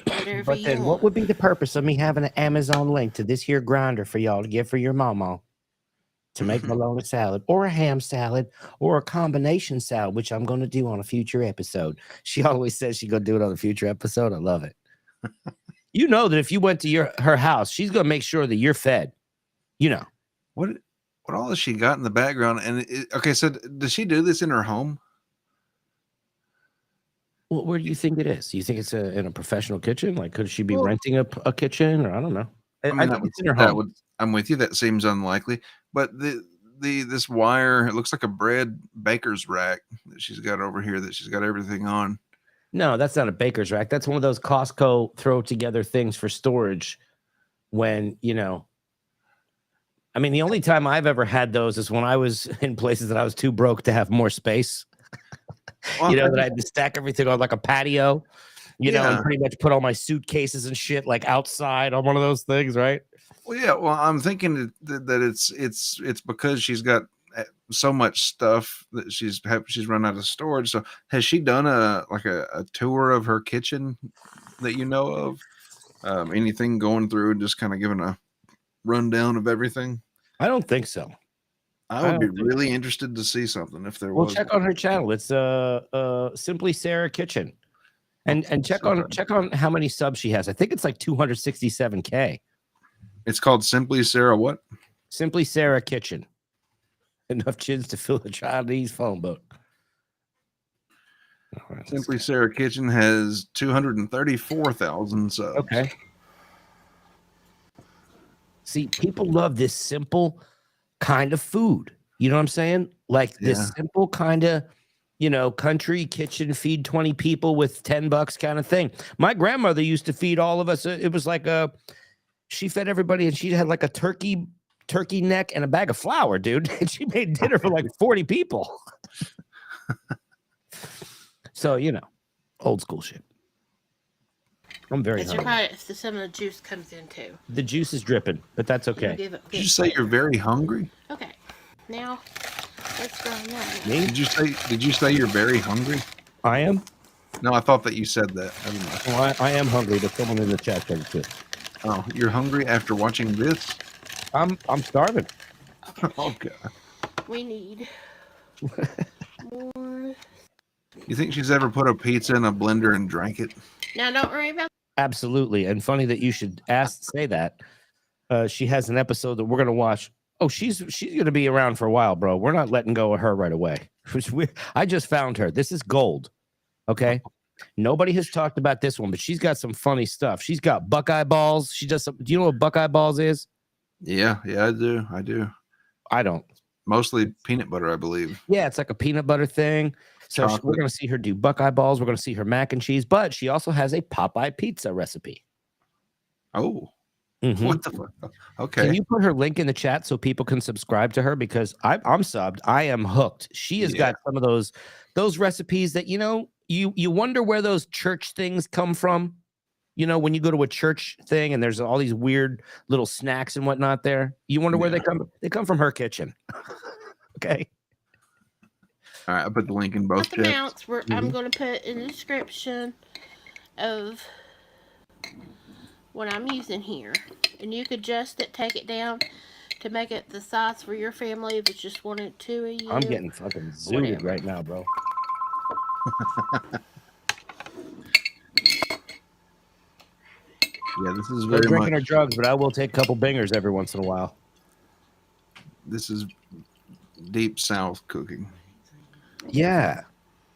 Whatever But you then want. what would be the purpose of me having an Amazon link to this here grinder for y'all to give for your mama to make bologna salad or a ham salad or a combination salad, which I'm going to do on a future episode. She always says she's going to do it on a future episode. I love it. You know that if you went to her house, she's going to make sure that you're fed. You know. What all has she got in the background? And okay, so does she do this in her home? Well, where do you think it is? You think it's in a professional kitchen? Like, could she be renting a kitchen, or I don't know? I think it's in her home. I'm with you. That seems unlikely. But this wire, it looks like a bread baker's rack that she's got over here that she's got everything on. No, that's not a baker's rack. That's one of those Costco throw together things for storage. When I mean, the only time I've ever had those is when I was in places that I was too broke to have more space. Well, that I had to stack everything on like a patio, and pretty much put all my suitcases and shit like outside on one of those things, right? Well, yeah. Well, I'm thinking that it's because she's got so much stuff that she's run out of storage. So has she done a tour of her kitchen that you know of? Anything going through and just kind of giving a rundown of everything? I don't think so. I would be really interested to see something if there was. Well, check on her channel. It's Simply Sarah Kitchen, and check on how many subs she has. I think it's like 267K. It's called Simply Sarah what? Simply Sarah Kitchen. Enough chins to fill a Chinese phone book. Right, Simply Sarah Kitchen has 234,000 subs. Okay. See, people love this simple kind of food. You know what I'm saying? Like this simple kind of, country kitchen, feed 20 people with $10 kind of thing. My grandmother used to feed all of us. It was like she fed everybody and she had like a turkey neck and a bag of flour, dude. And she made dinner for like 40 people. So, old school shit. I'm very hungry. If some of the juice comes in too. The juice is dripping, but that's okay. Did you say you're very hungry? Okay. Now, let's go on that. Me? Did you say you're very hungry? I am? No, I thought that you said that. Well, I am hungry, but someone in the chat said it too. Oh, you're hungry after watching this? I'm starving. Okay. We need more. You think she's ever put a pizza in a blender and drank it? Now, don't worry about. Absolutely, and funny that you should say that. She has an episode that we're gonna watch. Oh, she's gonna be around for a while, bro. We're not letting go of her right away. I just found her. This is gold. Okay. Nobody has talked about this one, but she's got some funny stuff. She's got Buckeye balls. She does some. Do you know what Buckeye balls is? Yeah, I do. I don't. Mostly peanut butter, I believe. Yeah, it's like a peanut butter thing. So we're going to see her do Buckeye balls. We're going to see her mac and cheese, but she also has a Popeye pizza recipe. Oh, Mhm. what the fuck? Okay. Can you put her link in the chat so people can subscribe to her? Because I'm subbed. I am hooked. She has got some of those recipes that, you wonder where those church things come from. When you go to a church thing and there's all these weird little snacks and whatnot there, you wonder where they come. They come from her kitchen. Okay. All right, I put the link in both the amounts I'm going to put in the description of what I'm using here. And you could adjust it, take it down to make it the size for your family if it's just one or two of you. I'm getting fucking zooted right now, bro. Yeah, this is We're very drinking much. our drugs, but I will take a couple bingers every once in a while. This is deep South cooking. Yeah.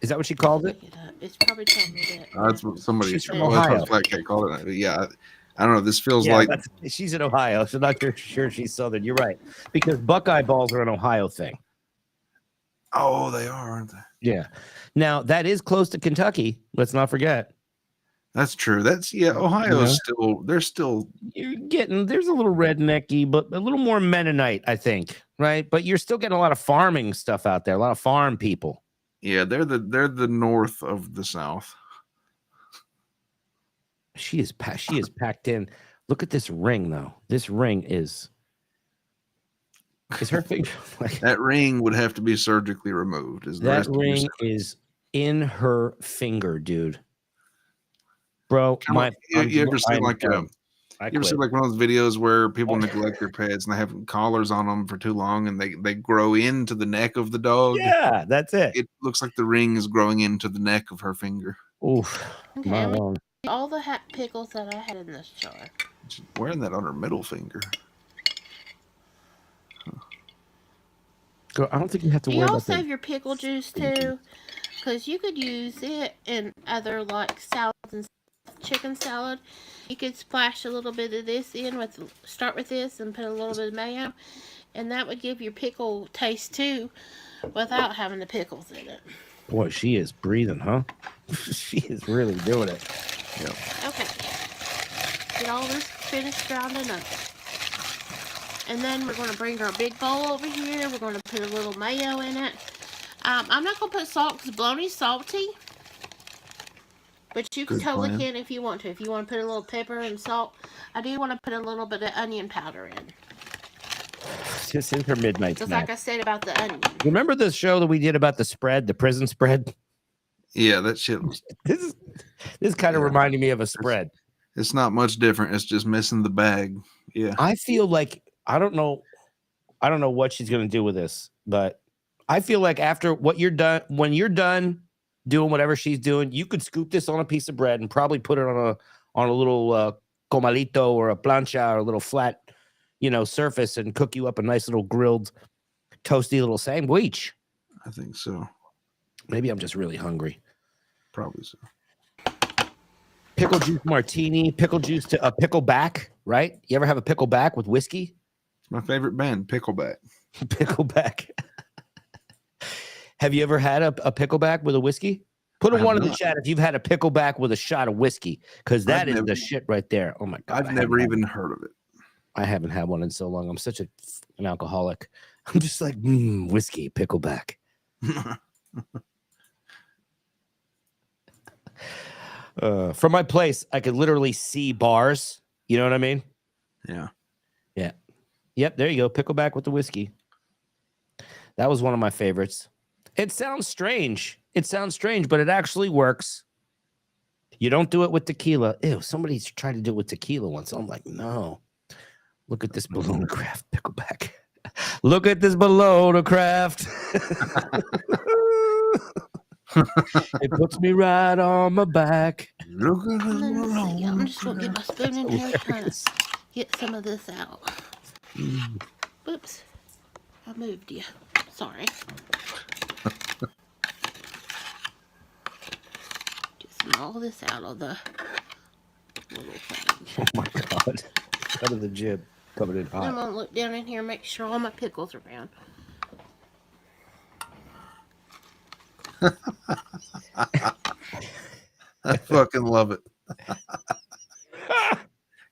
Is that what she called it? It's probably told me that. That's what somebody. She's from that's Ohio. what Flat Cat called it. But yeah, I don't know. This feels Yeah, like she's in Ohio, so not sure she's Southern. You're right. Because Buckeye balls are an Ohio thing. Oh, they are, aren't they? Yeah. Now, that is close to Kentucky. Let's not forget. That's true. Ohio is still. They're still. There's a little rednecky, but a little more Mennonite, I think, right? But you're still getting a lot of farming stuff out there, a lot of farm people. Yeah, they're the north of the South. She is packed in. Look at this ring, though. This ring is her finger. That ring would have to be surgically removed. That ring is in her finger, dude. Bro, you ever seen like one of those videos where people neglect their pets and they have collars on them for too long and they grow into the neck of the dog? Yeah, that's it. It looks like the ring is growing into the neck of her finger. Oof. Okay, all the pickles that I had in this jar. She's wearing that on her middle finger. Girl, I don't think you have to worry y'all about that. save your pickle juice too? Because you could use it in other like salads and chicken salad. You could splash a little bit of this in start with this and put a little bit of mayo, and that would give your pickle taste too without having the pickles in it. Boy, she is breathing, huh? She is really doing it. Yep. Okay. Get all this finished grinding up. And then we're going to bring our big bowl over here. We're going to put a little mayo in it. I'm not going to put salt because bologna's salty. But you can totally can if you want to. If you want to put a little pepper and salt. I do want to put a little bit of onion powder in. Just in her midnight Just snack. like I said about the onion. Remember the show that we did about the spread, the prison spread? Yeah, that shit. This kind of reminded me of a spread. It's not much different. It's just missing the bag. Yeah. I feel like I don't know what she's gonna do with this, but I feel like after when you're done doing whatever she's doing, you could scoop this on a piece of bread and probably put it on a little comalito or a plancha or a little flat, surface and cook you up a nice little grilled, toasty little sandwich. I think so. Maybe I'm just really hungry. Probably so. Pickle juice martini, pickle juice to a pickleback, right? You ever have a pickleback with whiskey? It's my favorite band, Pickleback. Pickleback. Have you ever had a pickleback with a whiskey? Put a one in the chat if you've had a pickleback with a shot of whiskey, because that is the shit right there. Oh my God. I've never even heard of it. I haven't had one in so long. I'm such an alcoholic. I'm just like, whiskey, pickleback. From my place, I could literally see bars. You know what I mean? Yeah. Yeah. Yep. There you go. Pickleback with the whiskey. That was one of my favorites. It sounds strange. But it actually works. You don't do it with tequila. Ew, somebody's tried to do it with tequila once. I'm like, no. Look at this Bologna craft pickleback. Look at this Bologna craft. It puts me right on my back. Look at I'm just going to get my spoon in here. get some of this out. Oops. I moved you. Sorry. Get all this out of the little thing. Oh my God. Out of the jib. Covered in I'm hot. gonna look down in here and make sure all my pickles are gone. I fucking love it.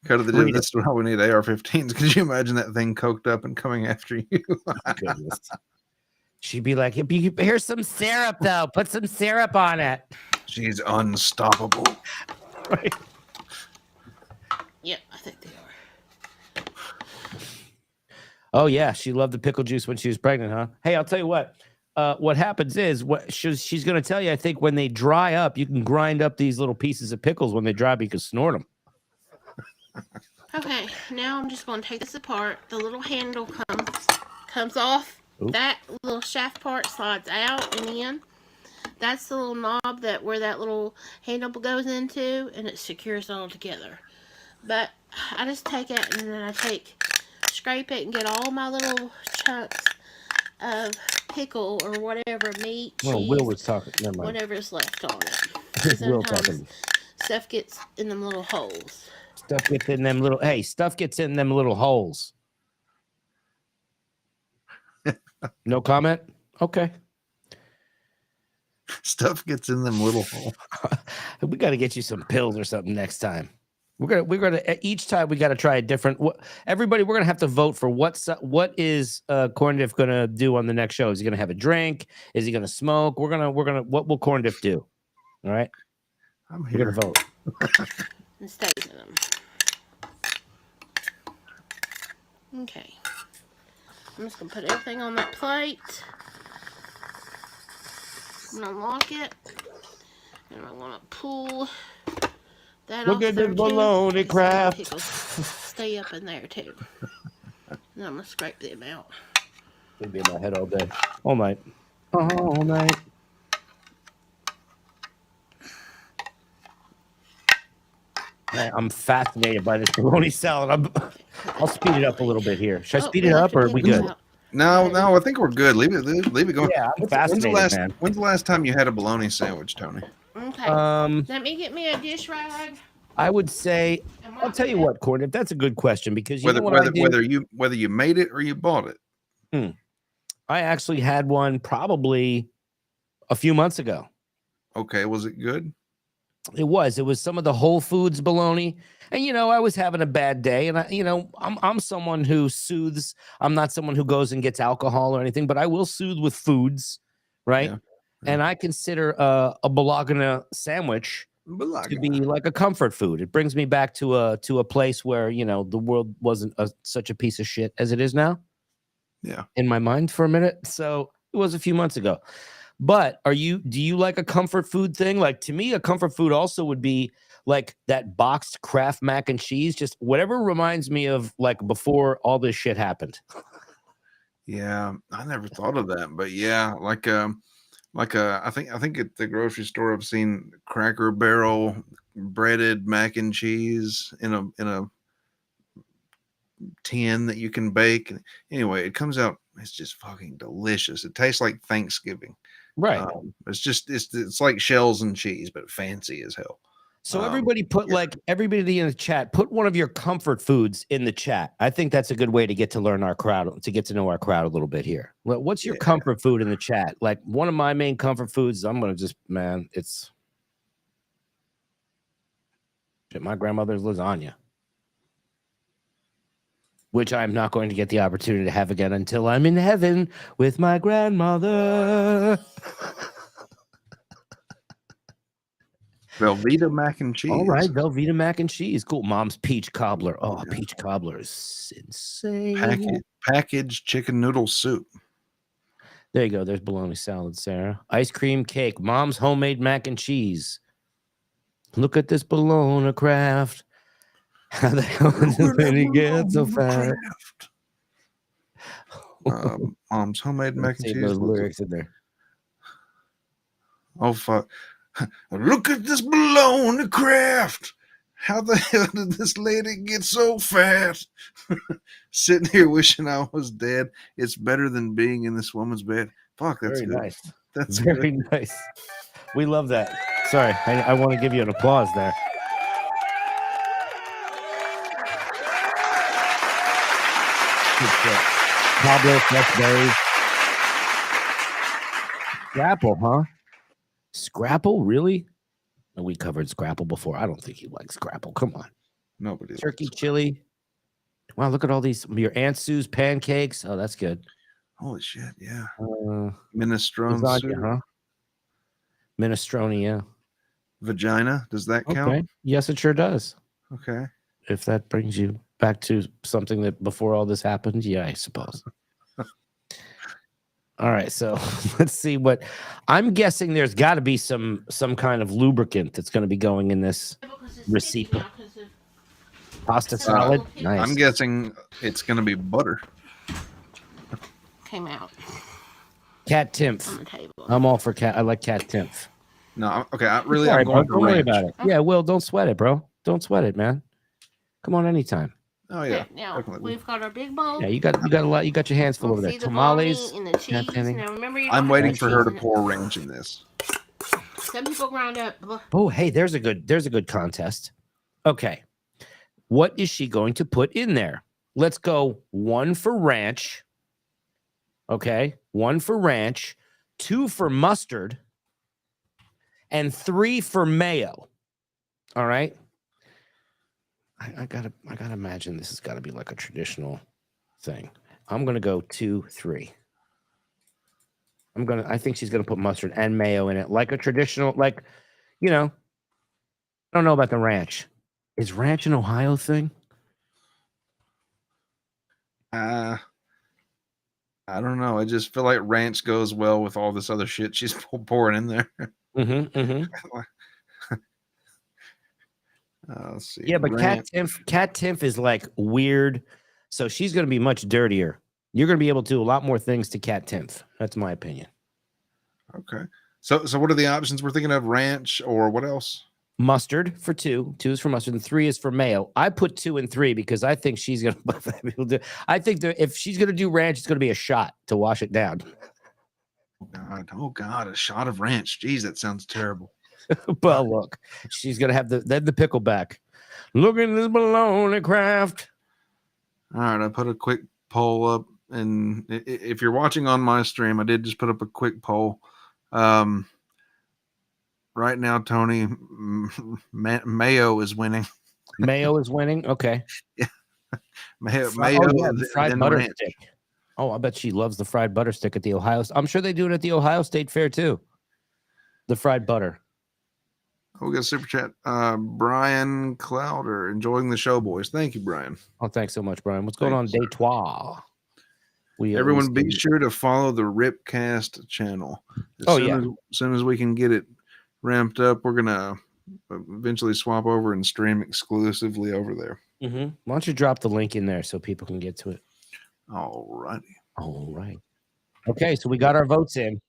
Cut to the Read gym. This is why we need AR-15s. Could you imagine that thing coked up and coming after you? Goodness. She'd be like, here's some syrup, though. Put some syrup on it. She's unstoppable. Right. Yep, I think they are. Oh, yeah. She loved the pickle juice when she was pregnant, huh? Hey, I'll tell you what. What happens is what she's going to tell you, I think when they dry up, you can grind up these little pieces of pickles. When they dry up, you can snort them. Okay, now I'm just going to take this apart. The little handle comes off. Oop. That little shaft part slides out and in. That's the little knob where that little handle goes into, and it secures it all together. But I just take it and then I scrape it and get all my little chunks of pickle or whatever, meat, Well, cheese, Will was talking. Never mind. whatever's left on it. Will Sometimes talking. stuff gets in them little holes. Stuff gets in them little. Hey, stuff gets in them little holes. No comment. Okay. Stuff gets in them little holes. We got to get you some pills or something next time. We're gonna each time we got to try a different. Everybody, we're gonna have to vote for what is Corn Diff gonna do on the next show. Is he gonna have a drink? Is he gonna smoke? We're gonna. What will Corn Diff do? All right. I'm We're here. gonna vote. And stays in them. Okay. I'm just going to put everything on that plate. I'm going to lock it. And I'm going to pull that Look off at there this too. bologna These craft. pickles stay up in there too. And I'm going to scrape them out. It'll be in my head all day. All night. All night. Man, I'm fascinated by this bologna salad. I'll speed it up a little bit here. Should I speed it up, or are we good? No, I think we're good. Leave it going. Yeah, I'm fascinated, man. When's the last time you had a bologna sandwich, Tony? Okay. Let me get me a dish rag. I would say, I'll tell you what, Corn, if that's a good question, because you whether know what I do? whether you made it or you bought it. I actually had one probably a few months ago. Okay, was it good? It was some of the Whole Foods bologna. And, I was having a bad day, and I'm someone who soothes. I'm not someone who goes and gets alcohol or anything, but I will soothe with foods. Right. Yeah. And I consider a Bologna sandwich to be like a comfort food. It brings me back to a place where, the world wasn't such a piece of shit as it is now. Yeah. In my mind for a minute. So it was a few months ago. But do you like a comfort food thing? Like, to me, a comfort food also would be like that boxed Kraft mac and cheese, just whatever reminds me of like before all this shit happened. Yeah, I never thought of that, but yeah, I think at the grocery store I've seen Cracker Barrel breaded mac and cheese in a tin that you can bake. Anyway, it comes out, it's just fucking delicious. It tastes like Thanksgiving. Right. It's like shells and cheese, but fancy as hell. So everybody everybody in the chat, put one of your comfort foods in the chat. I think that's a good way to get to learn our crowd, to get to know our crowd a little bit here. What's your comfort food in the chat? Like, one of my main comfort foods, I'm going to it's my grandmother's lasagna, which I'm not going to get the opportunity to have again until I'm in heaven with my grandmother. Velveeta mac and cheese. All right, Velveeta mac and cheese. Cool. Mom's peach cobbler. Oh, yeah. Peach cobbler is insane. Packaged chicken noodle soup. There you go. There's bologna salad, Sarah. Ice cream cake. Mom's homemade mac and cheese. Look at this bologna craft. How the hell did it get so fat? Mom's homemade mac and cheese. Those lyrics in there. Oh, fuck. Look at this bologna craft. How the hell did this lady get so fat? Sitting here wishing I was dead. It's better than being in this woman's bed. Fuck, that's Very good. nice. That's Very good. nice. We love that. Sorry, I want to give you an applause there. Cobbler, fresh berries. Scrapple, huh? Scrapple, really? No, we covered Scrapple before. I don't think you like Scrapple. Come on. Nobody. Turkey chili. Wow, look at all these. Your Aunt Sue's pancakes. Oh, that's good. Holy shit, yeah. Minestrone Minestrone soup. huh? Minestrone, yeah. Vagina, does that count? Okay. Yes, it sure does. Okay. If that brings you back to something that before all this happened, yeah, I suppose. All right, so let's see what I'm guessing. There's got to be some kind of lubricant that's going to be going in this receipt. Pasta salad, nice. I'm guessing it's going to be butter. Came out Cat Timph. on the table. I'm all for cat. I like Cat Timph. No, okay. I'm going Bro, for don't worry ranch. about it. Yeah, Will, don't sweat it, bro. Don't sweat it, man. Come on, anytime. Oh yeah. Okay, now definitely. we've got our big bowl. Yeah, you got a lot. You got your hands full over there. See the Tamales. bologna and the cheese. Anthony. Now remember, you don't I'm have waiting the for her to cheese in it. pour ranch in this. Some people ground up. Oh, hey, there's a good contest. Okay. What is she going to put in there? Let's go 1 for ranch. Okay. 1 for ranch, 2 for mustard, and 3 for mayo. All right. I gotta imagine this has got to be like a traditional thing. I'm gonna go 2, 3. I think she's gonna put mustard and mayo in it, like a traditional, like, you know. I don't know about the ranch. Is ranch an Ohio thing? I don't know. I just feel like ranch goes well with all this other shit she's pouring in there. Let's see. Yeah, but Cat Timph is like weird, so she's going to be much dirtier. You're going to be able to do a lot more things to Cat Timph. That's my opinion. Okay. So what are the options we're thinking of? Ranch or what else? Mustard for 2. 2 is for mustard, and 3 is for mayo. I put 2 and 3 because I think she's going to. I think that if she's going to do ranch, it's going to be a shot to wash it down. Oh God! A shot of ranch. Jeez, that sounds terrible. Well, look, she's going to have the pickle back. Look at this bologna craft. All right, I put a quick poll up, and if you're watching on my stream, I did just put up a quick poll. Right now, Tony, mayo is winning. Mayo is winning. Okay. Yeah. Mayo. The fried butter stick. Oh, I bet she loves the fried butter stick at the Ohio. I'm sure they do it at the Ohio State Fair too. The fried butter. We got a super chat. Brian Clouder, enjoying the show, boys. Thank you, Brian. Oh, thanks so much, Brian. What's going on, Day Trois? Everyone, be sure to follow the Ripcast channel. As soon as we can get it ramped up, we're gonna eventually swap over and stream exclusively over there. Why don't you drop the link in there so people can get to it? All right. Okay, so we got our votes in.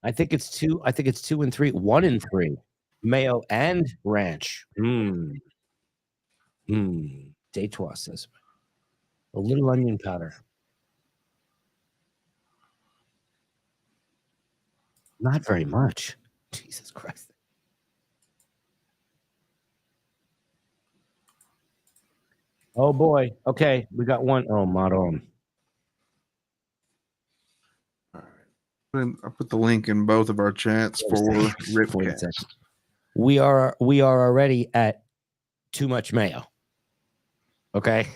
I think it's 2. I think it's 2 and 3. 1 and 3. Mayo and ranch. Day Trois says a little onion powder. Not very much. Jesus Christ. Oh boy. Okay, we got one. Oh, Maron. All right. I put the link in both of our chats for Ripcast. We are already at too much mayo. Okay.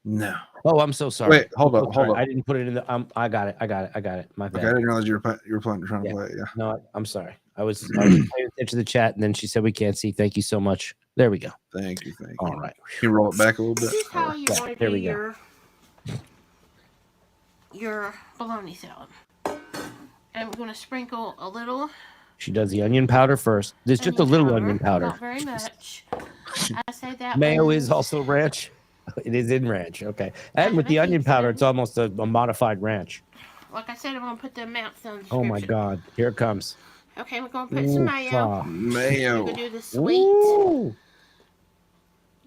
No. Oh, I'm so sorry. Wait, hold up. I didn't put it in the. I got it. My bad. Okay, I didn't realize you were trying to play it. Yeah. No, I'm sorry. I was paying attention to the chat, and then she said we can't see. Thank you so much. There we go. Thank you. All right. Can you roll it back a little bit? This is how you want to There do we go. your bologna salad. I'm going to sprinkle a little. She does the onion powder first. There's just a little onion powder. Not very much. I say that. Mayo when- is also ranch. It is in ranch. Okay. And with the onion powder, it's almost a modified ranch. Like I said, I'm going to put the amounts on the Oh my description. God. Here it comes. Okay, we're going to put some mayo. Mayo. We're going to do the sweet. Ooh.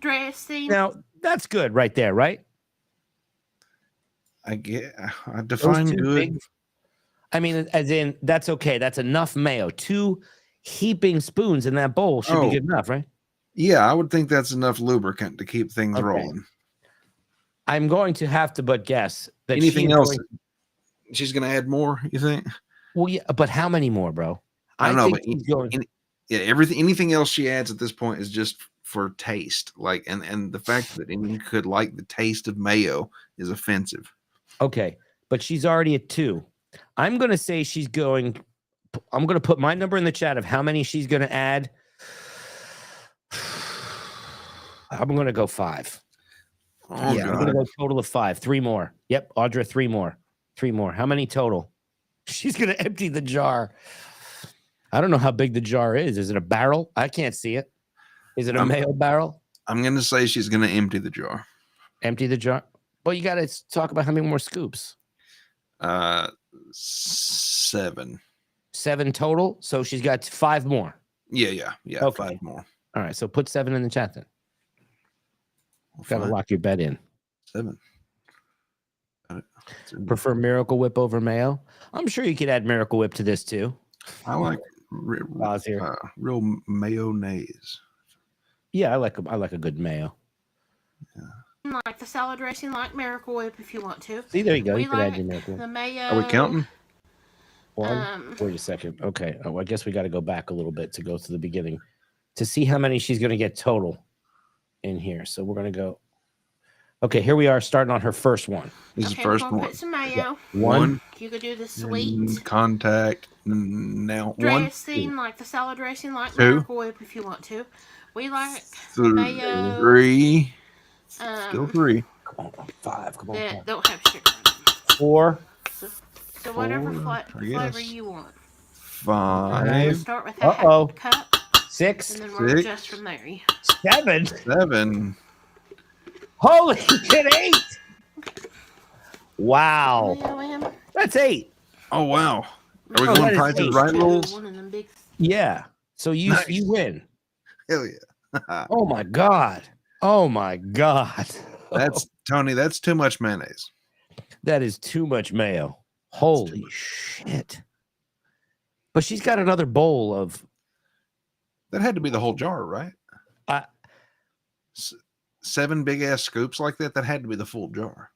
dressing. Now that's good right there, right? I Those define two good. big- I mean, as in that's okay. That's enough mayo. 2 heaping spoons in that bowl should be good enough, right? Yeah, I would think that's enough lubricant to keep things Okay. rolling. I'm going to have to but guess that Anything she is else? going- She's going to add more, you think? well, yeah, but how many more, bro? I don't know, think but she's going. yeah, anything else she adds at this point is just for taste. Like, and the fact that anyone could like the taste of mayo is offensive. Okay, but she's already at 2. I'm going to say she's going. I'm going to put my number in the chat of how many she's going to add. I'm going to go 5. Oh, yeah, I'm going to go total of 5. 3 more. Yep, Audra, 3 more. 3 more. How many total? She's going to empty the jar. I don't know how big the jar is. Is it a barrel? I can't see it. Is it a mayo barrel? I'm going to say she's going to empty the jar. Empty the jar? Well, you got to talk about how many more scoops. 7. 7 total. So she's got 5 more. Yeah. Okay. 5 more. All right. So put 7 in the chat then. Got to Fine. lock your bet in. 7. Prefer Miracle Whip over mayo? I'm sure you could add Miracle Whip to this too. I like real mayonnaise. Yeah, I like a good mayo. Like the salad dressing, like Miracle Whip if you want to. See, there you go. We You could add like your Miracle Whip. the mayo. Are we counting? Wait a second. Okay. Oh, I guess we got to go back a little bit to go to the beginning to see how many she's going to get total in here. So we're going to go. Okay, here we are starting on her first one. This is Okay, first we're gonna one. put some mayo. Yeah. One. You could do the sweet Contact. Now one. dressing, like the salad dressing, like 2. Miracle Whip if you want to. We like mayo. 3. Still 3. Come on, 5. Come on. that 5. don't have sugar in them. 4. So whatever 4, I flavor guess. you want. 5. Start with that Uh-oh. cup, 6. and then we'll 6. adjust from there. 7. 7. Holy shit, 8. Wow. Mayo in. That's 8. Oh wow. Are we Oh, that going is prices 8. right rules? One of them big. Yeah. So you Nice. you win. Hell yeah. Oh my god. Oh my god. That's Tony, that's too much mayonnaise. That is too much mayo. Holy shit. But she's got another bowl of That had to be the whole jar, right? I- 7 big ass scoops like that. That had to be the full jar.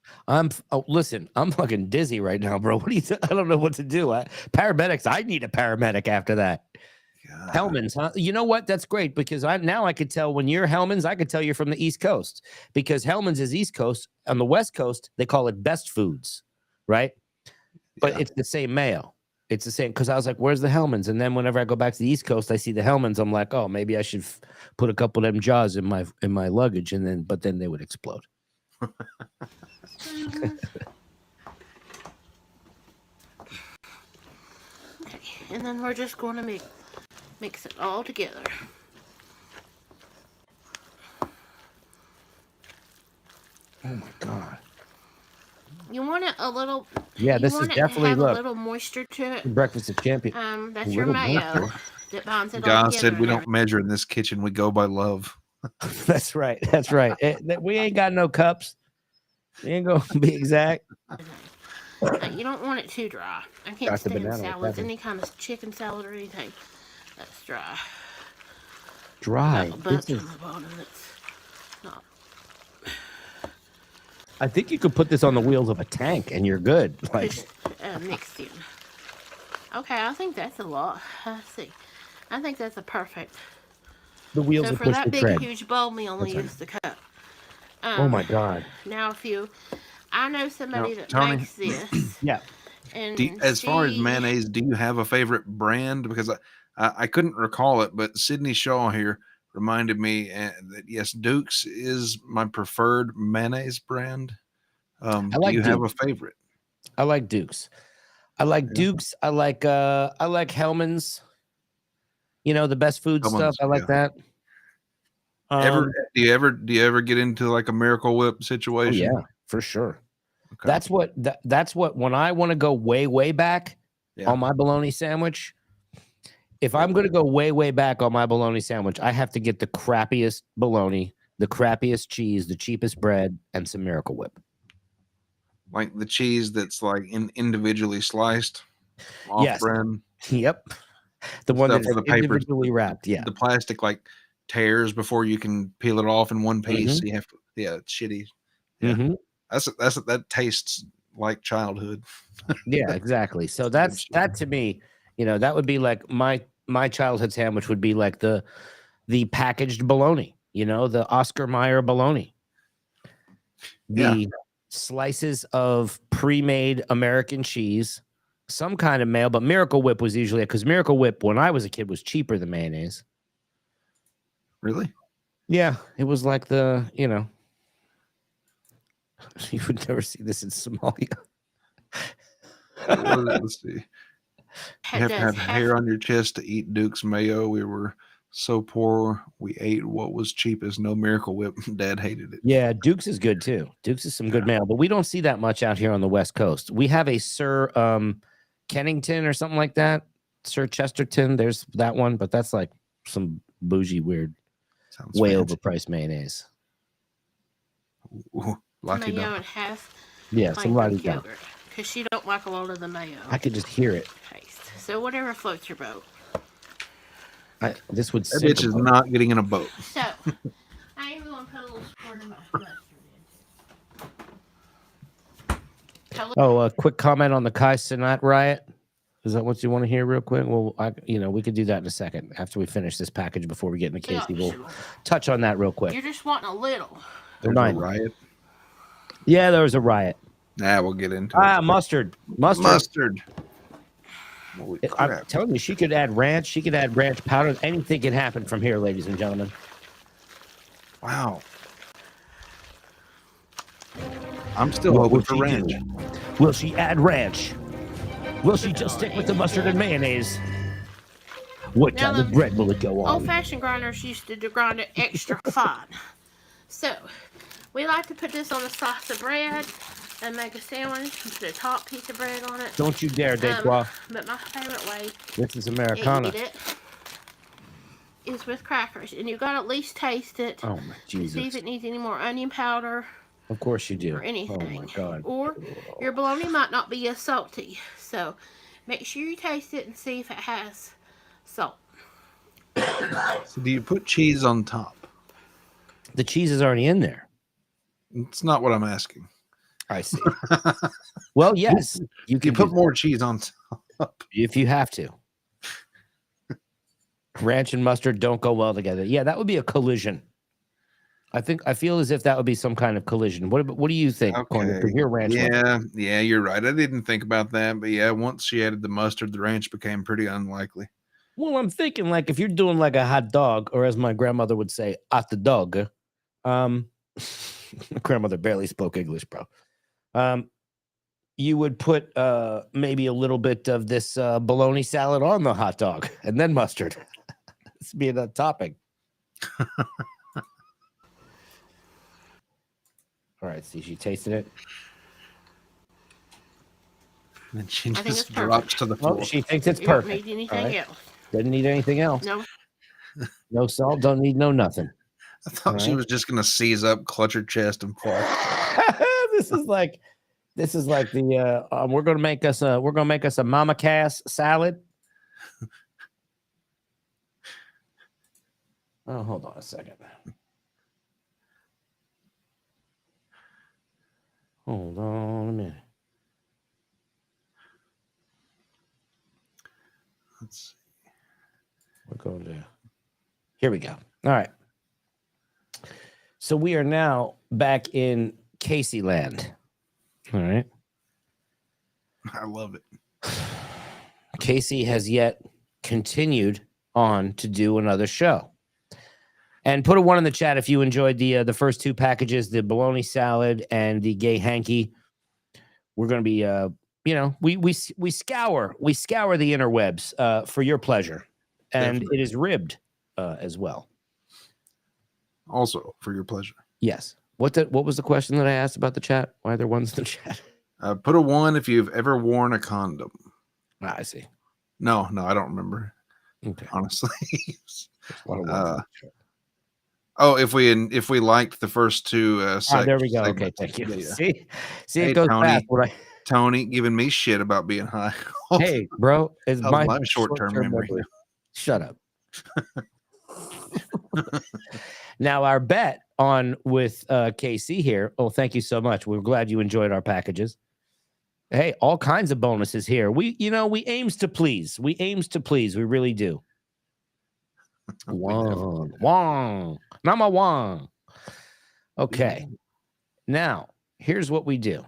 listen, I'm fucking dizzy right now, bro. What do you I don't know what to do. Paramedics, I need a paramedic after that. God. Hellman's, huh? You know what? That's great because I could tell when you're Hellman's, I could tell you're from the East Coast because Hellman's is East Coast. On the West Coast, they call it Best Foods, right? But Yeah. it's the same mayo. It's the same because I was like, "Where's the Hellman's?" And then whenever I go back to the East Coast, I see the Hellman's. I'm like, "Oh, maybe I should put a couple of them jars in my luggage." And but then they would explode. Okay, and then we're just going to mix it all together. Oh my god! You want it a little. Yeah, you this is want it to definitely have look a little moisture to it. breakfast of champion. That's A your little mayo moisture. that binds it all God together. said we and don't measure in this kitchen. We go by love. That's right. That's right. We ain't got no cups. We ain't gonna be exact. You don't want it too dry. I can't Got the stand banana salads, pepper. any kind of chicken salad or anything that's dry. Dry. Got This bumps is- on the bottom that's not. I think you could put this on the wheels of a tank and you're good. Like, Pushed, mixed in. Okay, I think that's a lot. Let's see. I think that's a perfect. the wheels So that for push that the big, tread. huge bowl, we only That's use the cup. Oh my god. Now, I know somebody Now, that Tony, makes this. Yeah. And As far as she- mayonnaise, do you have a favorite brand? Because I couldn't recall it, but Sydney Shaw here reminded me that yes, Duke's is my preferred mayonnaise brand. like do you have a Duke's. favorite? I like Duke's. I like Duke's. I like Hellman's. You know, the best food stuff. Hellman's, I like that. Do you ever get into like a Miracle Whip Oh, situation? yeah, for sure. Okay. That's what when I want to go way back Yeah. on my bologna sandwich. If I'm going to go way back on my bologna sandwich, I have to get the crappiest bologna the crappiest cheese, the cheapest bread, and some Miracle Whip. Like the cheese that's like individually sliced off Yes. bread. Yep. The one Stuff that's where the paper, individually wrapped. Yeah. the plastic like tears before you can peel it off in one piece. You have to, it's shitty. Yeah, that tastes like childhood. Yeah, exactly. So that to me, that would be like my childhood sandwich would be like the packaged bologna, the Oscar Mayer bologna. The slices of pre-made American cheese, some kind of mayo, but Miracle Whip was usually, because Miracle Whip when I was a kid was cheaper than mayonnaise. Really? Yeah, it was like the, you would never see this in Somalia. Let's see. You have to have hair on your chest to eat Duke's mayo. We were so poor, we ate what was cheapest. No Miracle Whip. Dad hated it. Yeah, Duke's is good too. Duke's is some good mayo, but we don't see that much out here on the West Coast. We have a Sir Kennington or something like that. Sir Chesterton. There's that one, but that's like some bougie, weird, way overpriced mayonnaise. Ooh, mayo and half. Yeah, somebody got it. Because she don't like a lot of the mayo. I could just hear it. Taste. So whatever floats your boat. This would. That bitch is not getting in a boat. So I am going to put a little squirt of mustard in. Oh, a quick comment on the Kai Cenat riot. Is that what you want to hear real quick? Well, we could do that in a second after we finish this package before we get into Casey. We'll touch on that real quick. You're just wanting a little. There's a riot. Yeah, there was a riot. Nah, we'll get into it. Mustard. I'm telling you, she could add ranch. She could add ranch powder. Anything can happen from here, ladies and gentlemen. Wow. I'm still hoping for ranch. Will she add ranch? Will she just stick with the mustard and mayonnaise? What kind of bread will it go on? Old-fashioned grinders used to grind it extra fine. So, we like to put this on a slice of bread and make a sandwich and put a top piece of bread on it. Don't you dare, Detroit. But my favorite way this is Americana. to eat it is with crackers. And you've got to at least taste it. Oh, my Jesus. To see if it needs any more onion powder. Of course you do. Or anything. Oh, my God. Or your bologna might not be as salty. So, make sure you taste it and see if it has salt. So do you put cheese on top? The cheese is already in there. It's not what I'm asking. I see. Well, yes. You can put more cheese on top. If you have to. Ranch and mustard don't go well together. Yeah, that would be a collision. I feel as if that would be some kind of collision. What do you think? Okay. Your ranch. Yeah, you're right. I didn't think about that, but yeah, once she added the mustard, the ranch became pretty unlikely. Well, I'm thinking like if you're doing like a hot dog, or as my grandmother would say, hot dog. My grandmother barely spoke English, bro. You would put maybe a little bit of this bologna salad on the hot dog and then mustard. This being a topping. All right, see, she tasted it. And she just drops to the floor. Oh, she thinks it's You perfect. don't need anything else. Doesn't need anything else. No. No salt, don't need no nothing. I thought she was just gonna seize up, clutch her chest, and fall. This is like the we're gonna make us a mama cass salad. Oh, hold on a second. Hold on a minute. Let's see. We're going to. Here we go. All right. So we are now back in Casey land. All right. I love it. Casey has yet continued on to do another show. And put a 1 in the chat if you enjoyed the first 2 packages, the bologna salad and the gay hanky. We're going to be, we scour the interwebs for your pleasure, and it is ribbed as well. Also for your pleasure. Yes. What was the question that I asked about the chat? Why are there ones in the chat? Put a 1 if you've ever worn a condom. I see. No, I don't remember. Okay. Honestly. Oh, if we liked the first two There we go. Okay, segments. thank you. Yeah. See, Hey, it goes Tony. fast. What Tony giving me shit about being high. Hey, bro, it's Oh, my my short-term memory. Shut up. Now, our bet on with KC here. Oh, thank you so much. We're glad you enjoyed our packages. Hey, all kinds of bonuses here. We aims to please. We really do. Wong. Nama Wong. Okay. Now, here's what we do.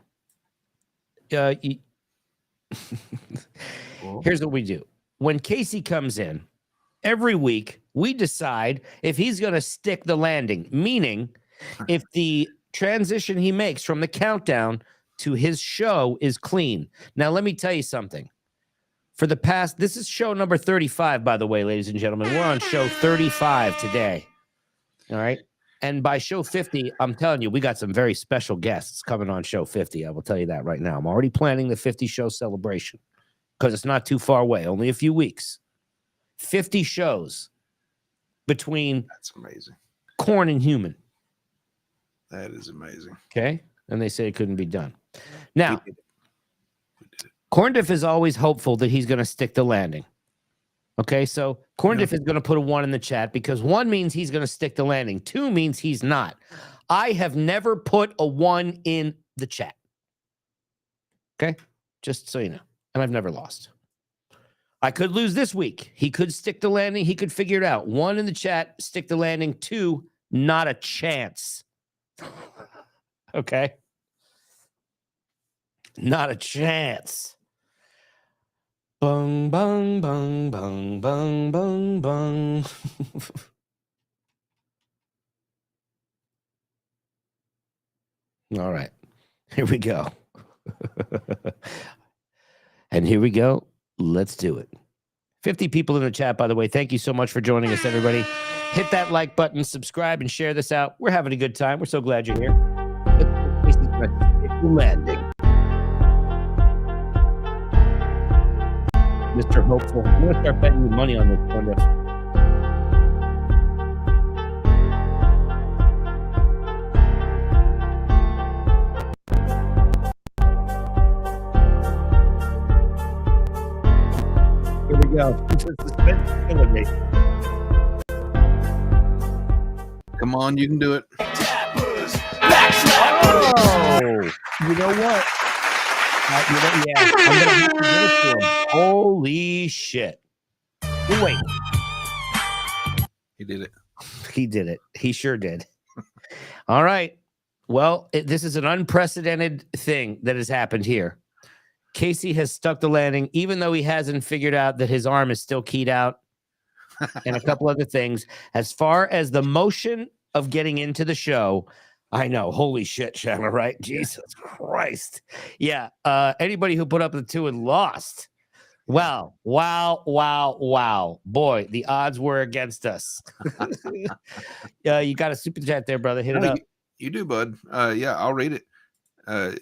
Here's what we do. When Casey comes in, every week we decide if he's going to stick the landing, meaning if the transition he makes from the countdown to his show is clean. Now, let me tell you something. For the past, this is show number 35, by the way, ladies and gentlemen. We're on show 35 today. All right. And by show 50, I'm telling you, we got some very special guests coming on show 50. I will tell you that right now. I'm already planning the 50 show celebration because it's not too far away, only a few weeks. 50 shows between That's amazing. Corn and Human. That is amazing. Okay. And they say it couldn't be done. Now, Corndiff is always hopeful that he's going to stick the landing. Okay, so Corndiff is going to put a 1 in the chat because 1 means he's going to stick the landing. 2 means he's not. I have never put a 1 in the chat. Okay, just so you know. And I've never lost. I could lose this week. He could stick the landing. He could figure it out. 1 in the chat, stick the landing. 2, not a chance. Okay. Not a chance. Bung, bung, bung, bung, bung, bung, bung. All right. Here we go. And here we go. Let's do it. 50 people in the chat, by the way. Thank you so much for joining us, everybody. Hit that like button, subscribe, and share this out. We're having a good time. We're so glad you're here. Landing. Mr. Hopeful. I'm going to start betting you money on this one. Here we go. Come on, you can do it. Oh, you know what? Yeah, I'm gonna have to give it to him. Holy shit! Wait, He did it. he did it. He sure did. All right. Well, this is an unprecedented thing that has happened here. Casey has stuck the landing, even though he hasn't figured out that his arm is still keyed out, and a couple other things. As far as the motion of getting into the show. I know. Holy shit, Shanna, right? Jesus Christ. Yeah. Anybody who put up the 2 and lost. Wow. Boy, the odds were against us. You got a super chat there, brother. Hit it up. You do, bud. Yeah, I'll read it.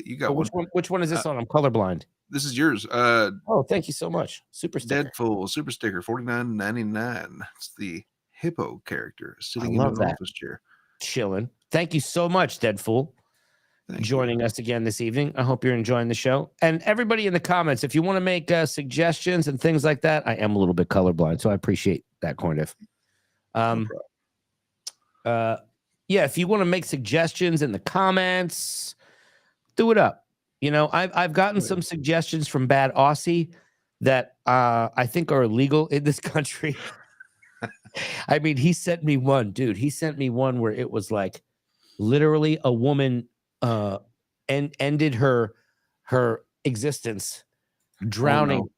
You got one. Which one is this on? I'm colorblind. This is yours. Oh, thank you so much. Super sticker. Deadpool, super sticker, $49.99. It's the hippo character sitting in an office chair. Chilling. Thank you so much, Deadfool, joining us again this evening. I hope you're enjoying the show. And everybody in the comments, if you want to make suggestions and things like that, I am a little bit colorblind, so I appreciate that, Corndiff. Yeah, if you want to make suggestions in the comments, do it up. You know, I've gotten some suggestions from Bad Aussie that I think are illegal in this country. I mean, he sent me one, dude. He sent me one where it was like literally a woman ended her existence drowning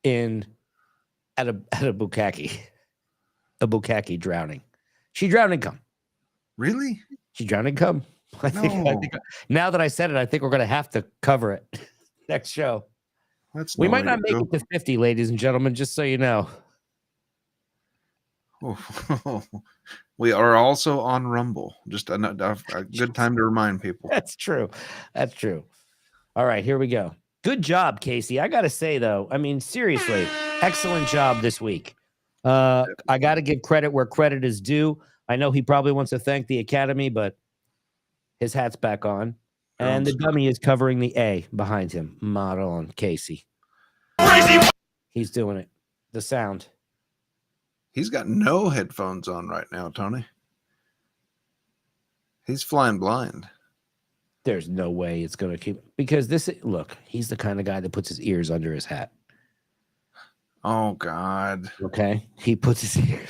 at a bukkake. A bukkake drowning. She drowned and come. Really? She drowned and come. I think now that I said it, I think we're going to have to cover it next show. We might not make it to 50, ladies and gentlemen, just so you know. Oh, we are also on Rumble. Just a good time to remind people. That's true. That's true. All right, here we go. Good job, Casey. I got to say, though, I mean, seriously, excellent job this week. I got to give credit where credit is due. I know he probably wants to thank the Academy, but his hat's back on. And the dummy is covering the A behind him. Model on Casey. He's doing it. The sound. He's got no headphones on right now, Tony. He's flying blind. There's no way it's going to keep... Because look, he's the kind of guy that puts his ears under his hat. Oh, God. Okay? He puts his ears...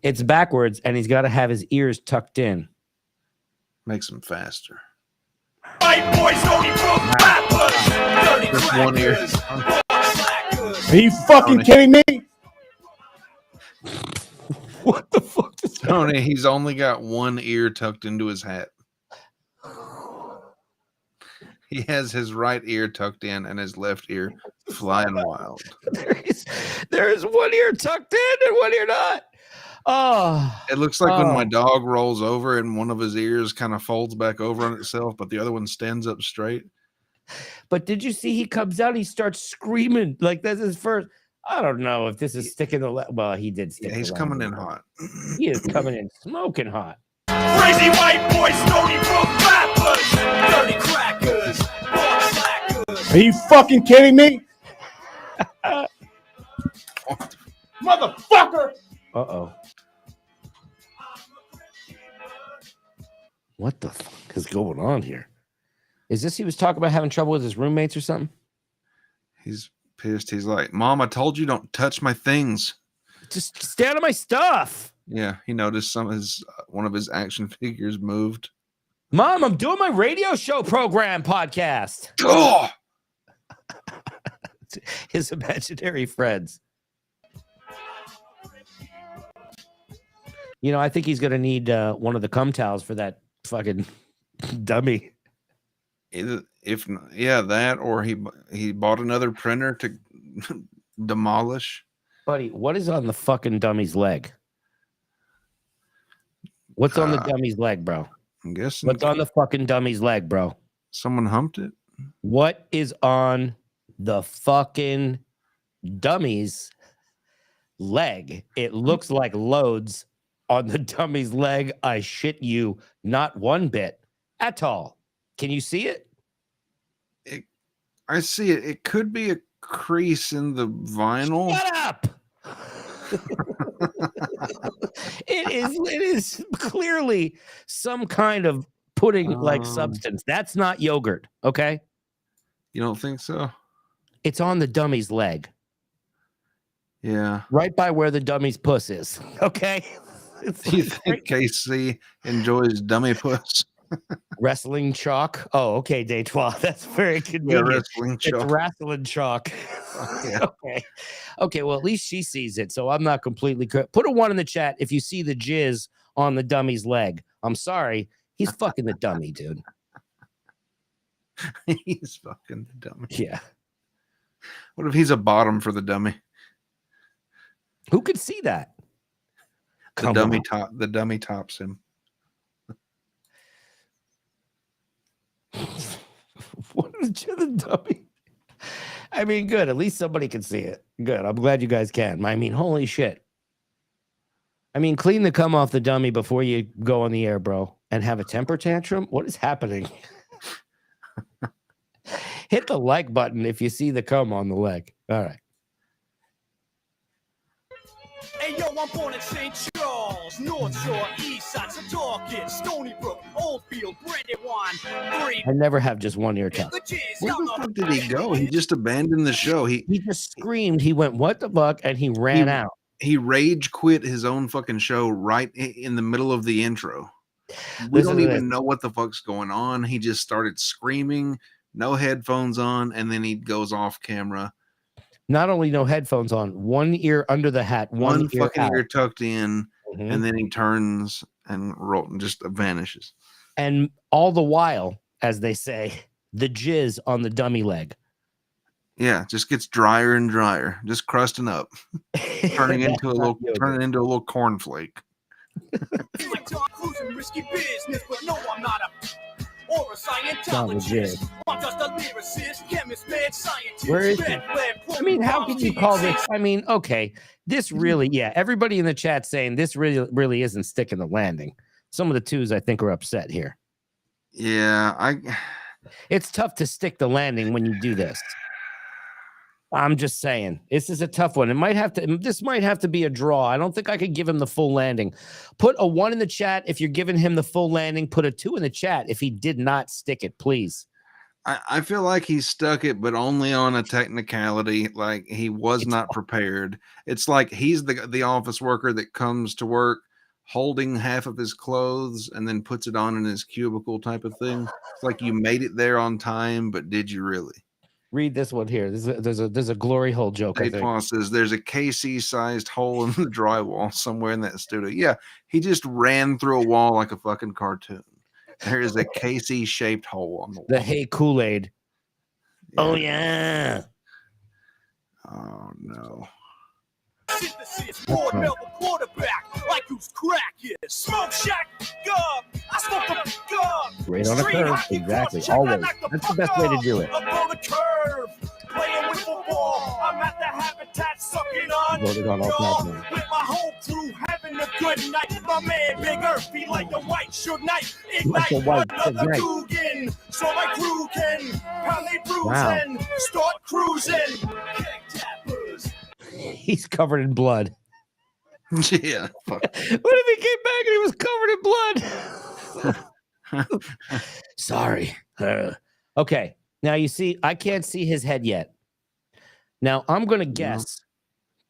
It's backwards, and he's got to have his ears tucked in. Makes him faster. Just one ear. Are you fucking kidding me? What the fuck is Tony, he's only got one ear tucked into his hat. He has his right ear tucked in and his left ear flying wild. There is one ear tucked in and one ear not. Oh, it looks like when my dog rolls over and one of his ears kind of folds back over on itself, but the other one stands up straight. But did you see he comes out? He starts screaming like that's his first. I don't know if this is sticking the. Well, he did stick. Yeah, he's coming in hot. He is coming in smoking hot. Crazy white boy, Stony Brook rappers, dirty crackers, slackers. Are you fucking kidding me? Motherfucker! Uh-oh. What the fuck is going on here? Is this he was talking about having trouble with his roommates or something? He's pissed. He's like, Mom, I told you don't touch my things. Just stay out of my stuff. Yeah, he noticed one of his action figures moved. Mom, I'm doing my radio show program podcast. Oh! His imaginary friends. You know, I think he's going to need one of the cum towels for that fucking dummy. If not, yeah, that or he bought another printer to demolish. Buddy, what is on the fucking dummy's leg? What's on the dummy's leg, bro? I'm guessing. What's on the fucking dummy's leg, bro? Someone humped it. What is on the fucking dummy's leg? It looks like loads on the dummy's leg. I shit you not one bit at all. Can you see it? I see it. It could be a crease in the vinyl. Shut up. It is clearly some kind of pudding like substance. That's not yogurt, okay? You don't think so? It's on the dummy's leg. Yeah. Right by where the dummy's puss is. Okay. Do you think KC enjoys dummy puss? Wrestling chalk. Oh, okay, Detroit. That's very convenient. Yeah, wrestling chalk. It's wrestling chalk. Yeah. Okay. Well, at least she sees it, so I'm not completely. Put a 1 in the chat if you see the jizz on the dummy's leg. I'm sorry, he's fucking the dummy, dude. He's fucking the dummy. Yeah. What if he's a bottom for the dummy? Who could see that? The dummy tops him. What is the dummy? I mean, good. At least somebody can see it. Good. I'm glad you guys can. I mean, holy shit. I mean, clean the cum off the dummy before you go on the air, bro, and have a temper tantrum. What is happening? Hit the like button if you see the cum on the leg. All right. Hey, yo, I'm born in St. Charles, North Shore, East Side, so talking, Stony Brook, Oldfield, Brandywine, 3. I never have just one ear tuck. Where the fuck did he go? He just abandoned the show. He just screamed. He went, "What the fuck?" and he ran out. He rage quit his own fucking show right in the middle of the intro. We Listen don't to even this. know what the fuck's going on. He just started screaming, no headphones on, and then he goes off camera. Not only no headphones on, one ear under the hat, one ear fucking out. ear tucked in, Mhm. and then he turns and just vanishes. And all the while, as they say, the jizz on the dummy leg. Yeah, just gets drier and drier, just crusting up, turning into a little cornflake. Risky business, but no, I'm not a or a John Scientologist. Legit. I'm just a Where is it? I mean, how can you call this? I mean, okay, this really, yeah. Everybody in the chat saying this really isn't sticking the landing. Some of the twos I think are upset here. Yeah, it's tough to stick the landing when you do this. I'm just saying, this is a tough one. This might have to be a draw. I don't think I could give him the full landing. Put a 1 in the chat if you're giving him the full landing. Put a 2 in the chat if he did not stick it, please. I feel like he stuck it, but only on a technicality. Like he was not prepared. It's like he's the office worker that comes to work holding half of his clothes and then puts it on in his cubicle type of thing. It's like you made it there on time, but did you really? Read this one here. There's a glory hole joke. Dave says there's a KC-sized hole in the drywall somewhere in that studio. Yeah, he just ran through a wall like a fucking cartoon. There is a KC-shaped hole on the wall. The Hey Kool-Aid. Yeah. Oh yeah. Oh no. Like who's crack is smoke shack gum. I smoke a gum. Great on a curve. Exactly. Always. That's the best way to do it. Up on the curve. Playing with football. I'm at the habitat sucking on. Voted on all with my whole crew having a good night. My man Big Earth be like the white Suge Knight. Ignite another Dugan. So my crew can pound they bruising. Wow. Start cruising. He's covered in blood. Yeah. What if he came back and he was covered in blood? Sorry. Okay. Now you see, I can't see his head yet. Now I'm gonna guess.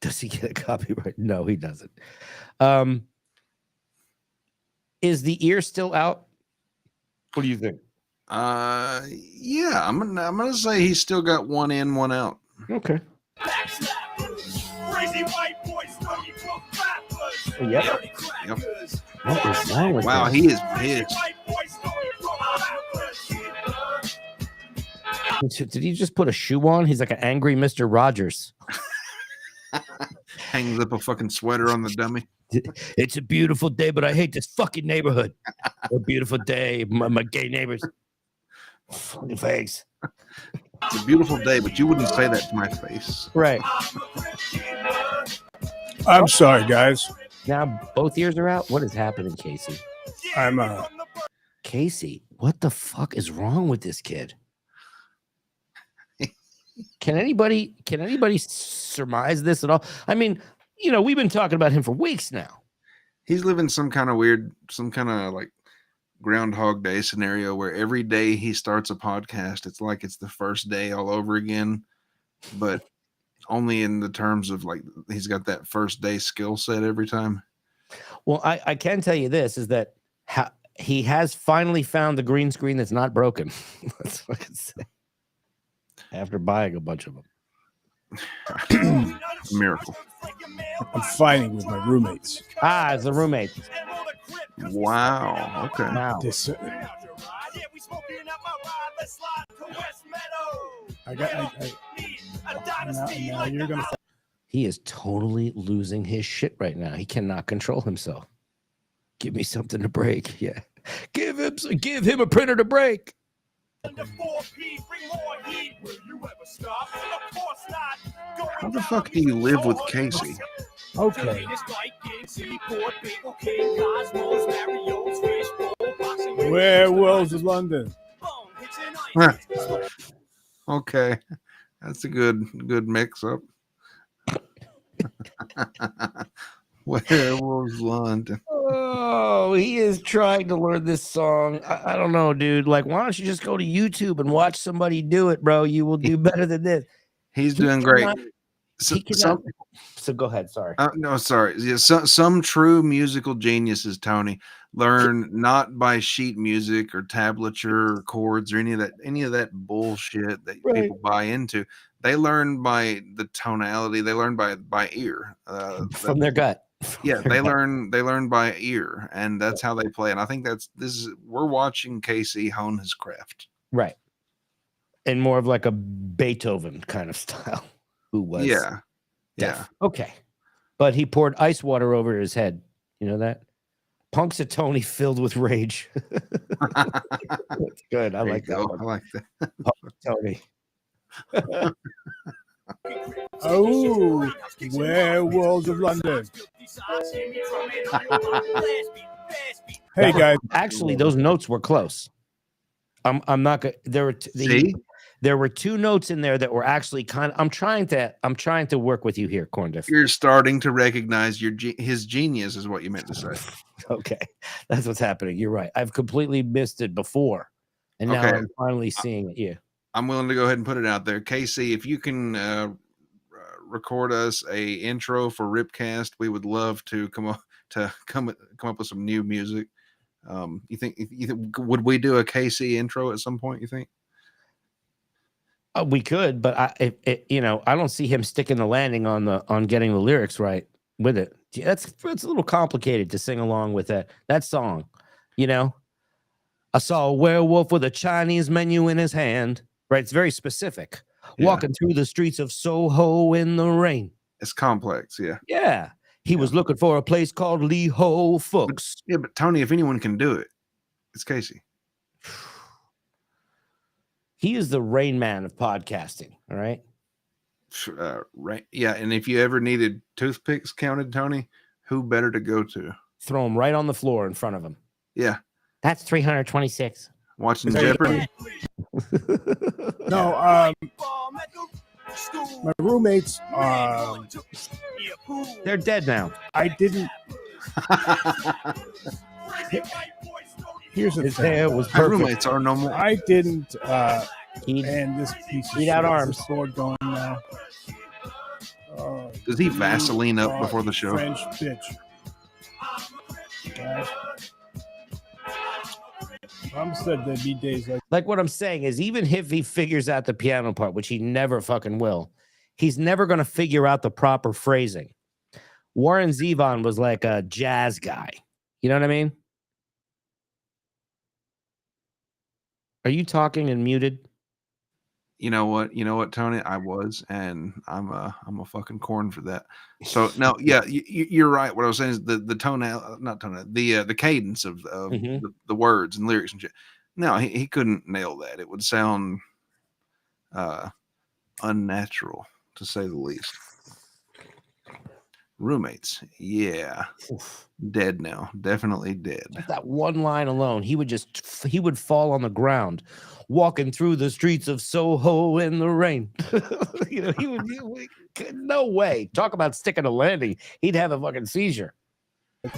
Does he get a copyright? No, he doesn't. Is the ear still out? What do you think? Yeah, I'm gonna say he's still got one in, one out. Okay. Crazy white boys, dirty book rappers. Yep. Yep. What is wrong with wow, him? he is pissed. Did he just put a shoe on? He's like an angry Mr. Rogers. Hangs up a fucking sweater on the dummy. It's a beautiful day, but I hate this fucking neighborhood. A beautiful day, my gay neighbors. Fucking face. It's a beautiful day, but you wouldn't say that to my face. Right. I'm sorry, guys. Now both ears are out. What is happening, Casey? Casey, what the fuck is wrong with this kid? Can anybody surmise this at all? I mean, you know, we've been talking about him for weeks now. He's living some kind of like Groundhog Day scenario where every day he starts a podcast, it's like it's the first day all over again, but only in the terms of like he's got that first day skill set every time. Well, I can tell you this is that he has finally found the green screen that's not broken. That's what I can say. After buying a bunch of them. Miracle. I'm fighting with my roommates. Ah, it's a roommate. Wow. Okay. Wow. Now you're gonna. He is totally losing his shit right now. He cannot control himself. Give me something to break. Yeah. Give him a printer to break. How the fuck do you live with Casey? Okay. Werewolves of London. Okay. That's a good mix up. Werewolves London. Oh, he is trying to learn this song. I don't know, dude. Like, why don't you just go to YouTube and watch somebody do it, bro? You will do better than this. He's doing great. So go ahead. Sorry. No, sorry. Yeah, some true musical geniuses, Tony, learn not by sheet music or tablature or chords or any of that bullshit that people buy into. They learn by the tonality. They learn by ear. From their gut. Yeah, they learn by ear, and that's how they play. And I think we're watching Casey hone his craft. Right. And more of like a Beethoven kind of style. Who was yeah. Okay. But he poured ice water over his head. You know that? Punxsutawney filled with rage. That's good. I like that I one. like that. Punxsutawney. Oh, Werewolves of London. Hey guys, Actually, those notes were close. I'm not gonna. There were two notes in there that were actually kind of. I'm trying to work with you here, Corndiff. You're starting to recognize his genius, is what you meant to say. Okay, that's what's happening. You're right. I've completely missed it before, and now I'm finally seeing it. Yeah, I'm willing to go ahead and put it out there, Casey. If you can record us a intro for Ripcast, we would love to come up with some new music. You think would we do a KC intro at some point? You think? We could, but I don't see him sticking the landing on getting the lyrics right with it. It's a little complicated to sing along with that song. I saw a werewolf with a Chinese menu in his hand. Right, it's very specific. Yeah. Walking through the streets of Soho in the rain. It's complex, yeah. Yeah. He was looking for a place called Lee Ho Fooks. But Tony, if anyone can do it, it's Casey. He is the Rain Man of podcasting. All right. Right. Yeah. And if you ever needed toothpicks counted, Tony, who better to go to? Throw them right on the floor in front of him. Yeah. That's 326. Watching Jeopardy. No, my roommates, they're dead now. I didn't. Here's the His thing. hair was My perfect. roommates are no more. I didn't. And this piece of Eat out shit, arms. this board going now. Does he Vaseline up before the show? French bitch. Okay. I'm said there'd be days like what I'm saying is, even if he figures out the piano part, which he never fucking will, he's never going to figure out the proper phrasing. Warren Zevon was like a jazz guy. You know what I mean? Are you talking and muted? You know what, Tony? I was, and I'm a fucking corn for that. So no, yeah, you're right. What I was saying is the tonality, not tonality, the cadence of the words and lyrics and shit. No, he couldn't nail that. It would sound unnatural, to say the least. Roommates, yeah. Oof. Dead now, definitely dead. That one line alone, he would fall on the ground, walking through the streets of Soho in the rain. He would no way. Talk about sticking a landing. He'd have a fucking seizure. Give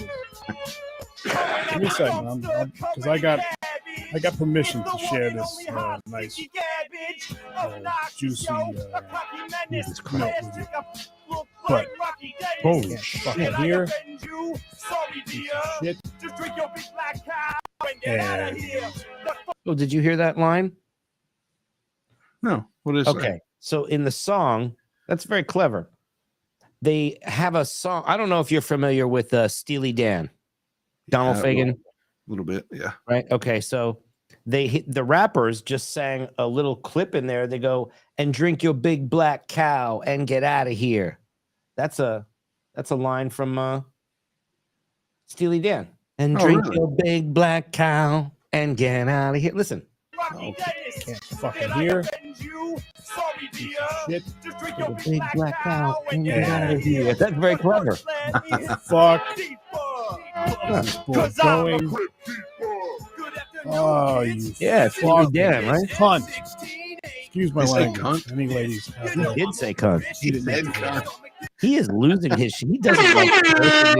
me a second, because I got permission to share this nice, juicy milk with you. But holy fucking here, shit. And Oh, did you hear that line? No, what is okay? So in the song, that's very clever. They have a song. I don't know if you're familiar with Steely Dan, Donald Fagen. A little bit, yeah. Right. Okay. So the rappers just sang a little clip in there. They go, and drink your big black cow and get out of here. That's a line from Steely Dan. And drink your big black cow and get out of here. Listen. can't fucking hear. Shit. A big black cow and get out of here. That's very clever. Fuck. Going. Oh, you yeah, Steely Dan, right? Cunt. Excuse my language. Cunt? Any ladies? He did say cunt. He said cunt. He is losing his shit. He doesn't like to curse.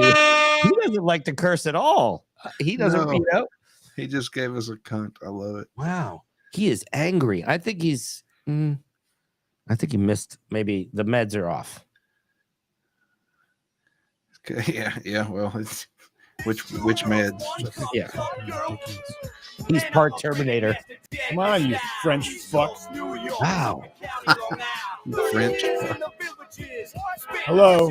He doesn't like to curse at all. He doesn't, No. He just gave us a cunt. I love it. Wow. He is angry. I think he missed, maybe the meds are off. Okay, yeah. Well, it's which meds? Yeah. He's part Terminator. Come on, you French fuck. Wow. French. Hello.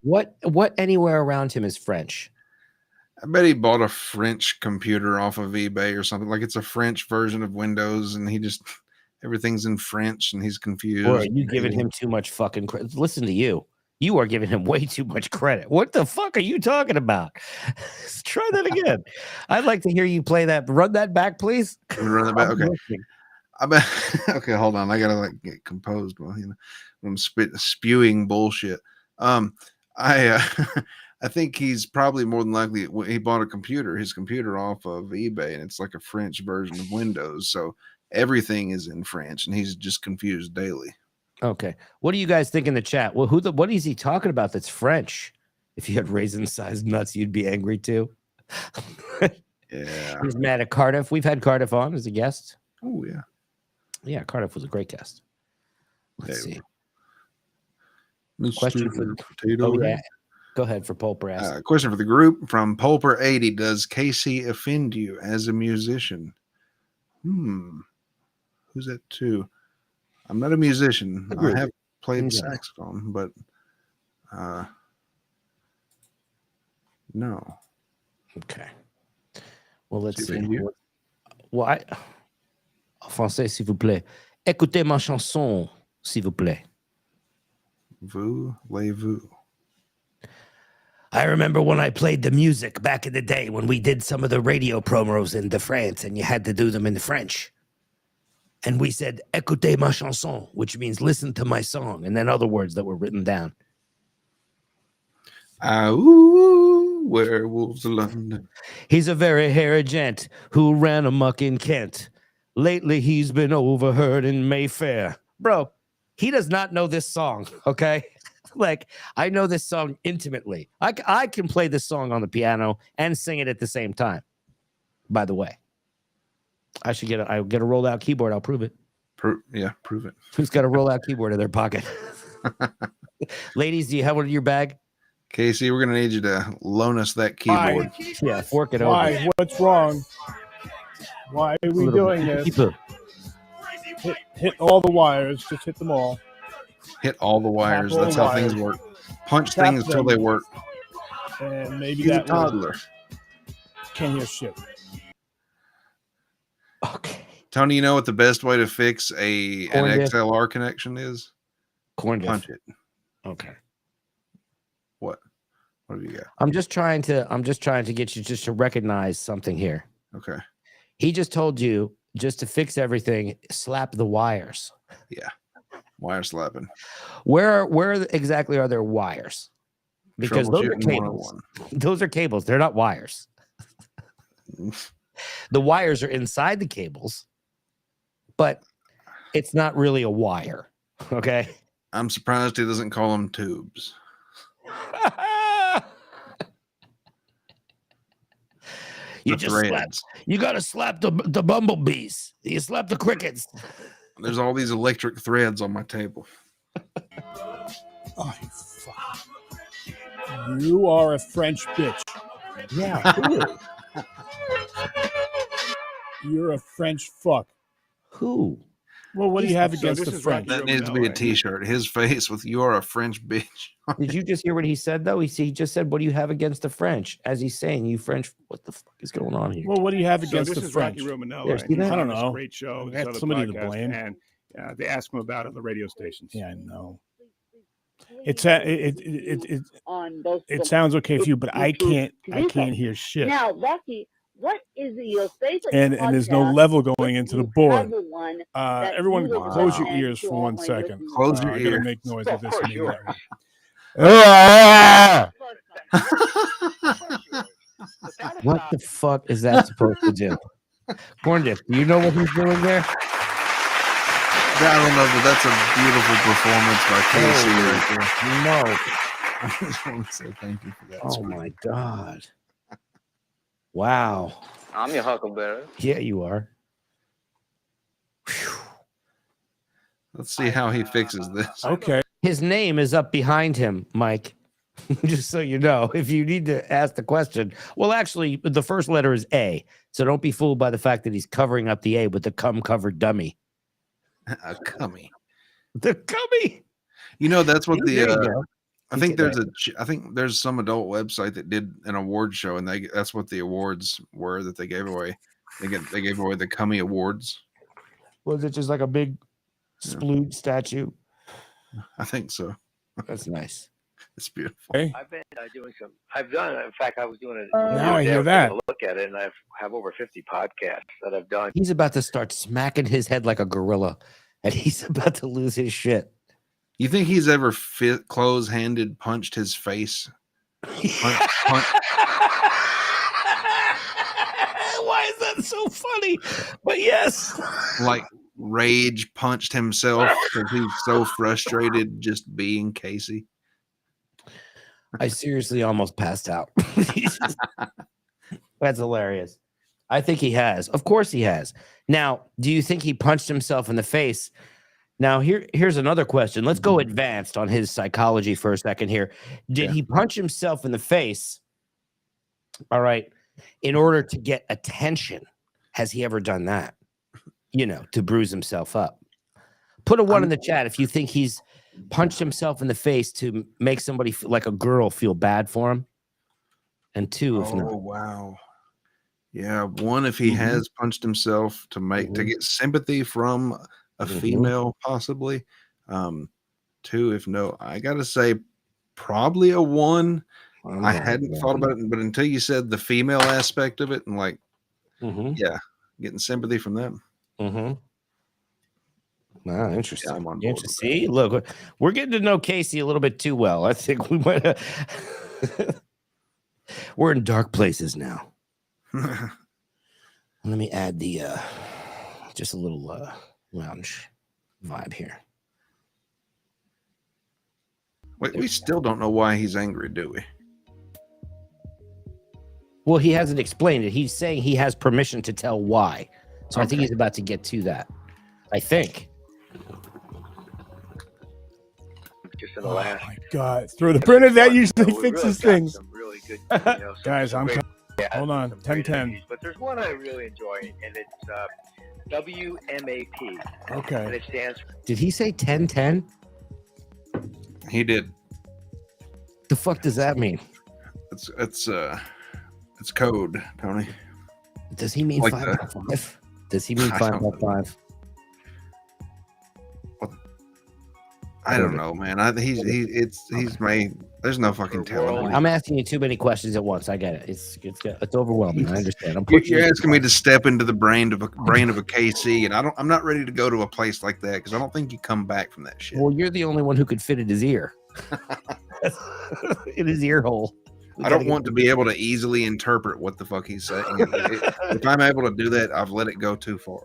What anywhere around him is French? I bet he bought a French computer off of eBay or something. Like it's a French version of Windows, and everything's in French, and he's confused. Boy, you giving him too much fucking credit. Listen to you. You are giving him way too much credit. What the fuck are you talking about? Try that again. I'd like to hear you play that. Run that back, please. Run that back. Okay. Okay, hold on. I gotta like get composed. Well, I'm spewing bullshit. I I think he's probably more than likely he bought his computer off of eBay, and it's like a French version of Windows, so everything is in French, and he's just confused daily. Okay, what do you guys think in the chat? Well, what is he talking about? That's French. If you had raisin-sized nuts, you'd be angry too. Yeah, he's mad at Cardiff. We've had Cardiff on as a guest. Oh yeah, yeah. Cardiff was a great guest. Let's see. Question for Potato. Oh, yeah. Go ahead for Pulper. Question for the group from Pulper80. Does Casey offend you as a musician? Who's that too? I'm not a musician. I have played saxophone, but no. Okay. Well, let's see. Well, en français, s'il vous plaît. Écoutez ma chanson, s'il vous plaît. Voulez-vous? I remember when I played the music back in the day when we did some of the radio promos in France, and you had to do them in French. And we said, écoutez ma chanson, which means listen to my song, and then other words that were written down. Werewolves of London. He's a very hairy gent who ran amok in Kent. Lately, he's been overheard in Mayfair. Bro, he does not know this song, okay? Like, I know this song intimately. I can play this song on the piano and sing it at the same time, by the way. I'll get a rolled out keyboard. I'll prove it. Prove it. Who's got a roll out keyboard in their pocket? Ladies, do you have one in your bag? Casey, we're going to need you to loan us that keyboard. Yeah, fork it over. Why? What's wrong? Why are we doing this? Hit all the wires. Just hit them all. Hit all the wires. That's how things work. Punch things until they work. And maybe He's that a toddler. Can't hear shit. Okay. Tony, you know what the best way to fix an XLR connection is? Punch it. Okay. What have you got? I'm just trying to get you just to recognize something here. Okay. He just told you just to fix everything, slap the wires. Yeah. Wire slapping. Where exactly are there wires? Because those are cables. Those are cables. They're not wires. The wires are inside the cables, but it's not really a wire. Okay. I'm surprised he doesn't call them tubes. You got to slap the bumblebees. You slap the crickets. There's all these electric threads on my table. Oh, fuck. You are a French bitch. Yeah. You're a French fuck. Who? Well, what do you have against the French? That needs to be a T-shirt. His face with "You're a French bitch." Did you just hear what he said, though? He just said, "What do you have against the French?" As he's saying, "You French." What the fuck is going on here? Well, what do you have against the French? This is Rocky Romanello. I don't know. Great show. I got somebody to blame. And they ask him about it on the radio stations. Yeah, I know. It sounds okay for you, but I can't hear shit. Now, Rocky, what is your favorite? And there's no level going into the board. Everyone, close your ears for 1 second. Close your ears. Make noise with this one. What the fuck is that supposed to do? Corn Dip, do you know what he's doing there? I don't know, but that's a beautiful performance by Casey right there. No. I just want to say thank you for that. Oh my God. Wow. I'm your huckleberry. Yeah, you are. Whew. Let's see how he fixes this. Okay. His name is up behind him, Mike. Just so you know, if you need to ask the question. Well, actually, the first letter is A. So don't be fooled by the fact that he's covering up the A with the cum-covered dummy. A cummy. The cummy. You know, that's what I think there's some adult website that did an award show, and that's what the awards were that they gave away. They gave away the Cummy Awards. Was it just like a big splooge statue? I think so. That's nice. It's beautiful. Hey, I've been doing some. I've done. In fact, I was doing it. now I the other day. hear was that. taking a look at it, and I have over 50 podcasts that I've done. He's about to start smacking his head like a gorilla, and he's about to lose his shit. You think he's ever close-handed punched his face? Punch. Why is that so funny? But yes. Like rage punched himself because he's so frustrated just being Casey. I seriously almost passed out. That's hilarious. I think he has. Of course he has. Now, do you think he punched himself in the face? Now, here's another question. Let's go advanced on his psychology for a second here. Did he punch himself in the face? All right. In order to get attention, has he ever done that? You know, to bruise himself up. Put a 1 in the chat if you think he's punched himself in the face to make somebody like a girl feel bad for him. And 2, if not. Oh, wow. Yeah, 1 if he has punched himself to get sympathy from a female, possibly. 2 if no. I gotta say, probably a 1. I hadn't thought about it, but until you said the female aspect of it, and like, yeah, getting sympathy from them. Wow, interesting. Yeah, I'm on board with See, look, we're getting to know Casey a little bit too well. I think we might have. We're in dark places now. Let me add the just a little lounge vibe here. Wait, we still don't know why he's angry, do we? Well, he hasn't explained it. He's saying he has permission to tell why. So I think he's about to get to that. I think. Just in the last. My God, through the printer that usually we fixes really got things. some really good, some Guys, I'm great- hold on, some great 10-10. interviews, but there's one I really enjoy, and it's WMAP. Okay. And it stands for Did he say 10-10? He did. The fuck does that mean? It's code, Tony. Does he mean Like 5x5? Does he mean I don't 5x5? I don't know, man. He's made. There's no fucking telling. I'm asking you too many questions at once. I get it. It's overwhelming. I understand. You're asking me to step into the brain of a KC, and I'm not ready to go to a place like that because I don't think you come back from that shit. Well, you're the only one who could fit in his ear. In his ear hole. I don't want to be able to easily interpret what the fuck he's saying. If I'm able to do that, I've let it go too far.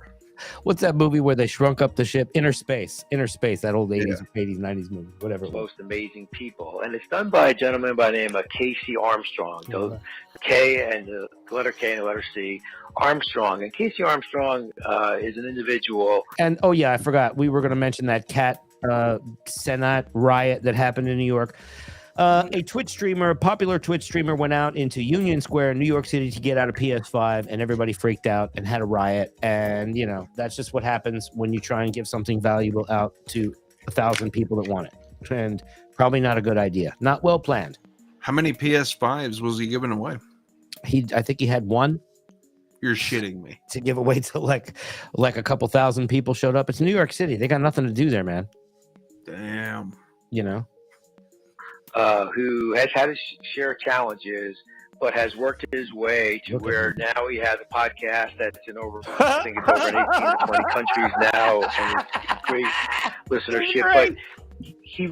What's that movie where they shrunk up the ship? Inner Space, that old 80s, 90s movie, whatever. Most amazing people, and it's done by a gentleman by the name of Casey Armstrong. So K and the letter K and the letter C, Armstrong. And Casey Armstrong is an individual. And oh yeah, I forgot. We were going to mention that cat Senate riot that happened in New York. A popular Twitch streamer went out into Union Square in New York City to get out a PS5, and everybody freaked out and had a riot. And, you know, that's just what happens when you try and give something valuable out to 1,000 people that want it. And probably not a good idea. Not well planned. How many PS5s was he giving away? I think he had 1. You're shitting me. To give away to like a couple thousand people showed up. It's New York City. They got nothing to do there, man. Damn. You know? Who has had his share of challenges, but has worked his way to where now he has a podcast that's in over, I think it's over in 18 to 20 countries now, and it's great listenership. But he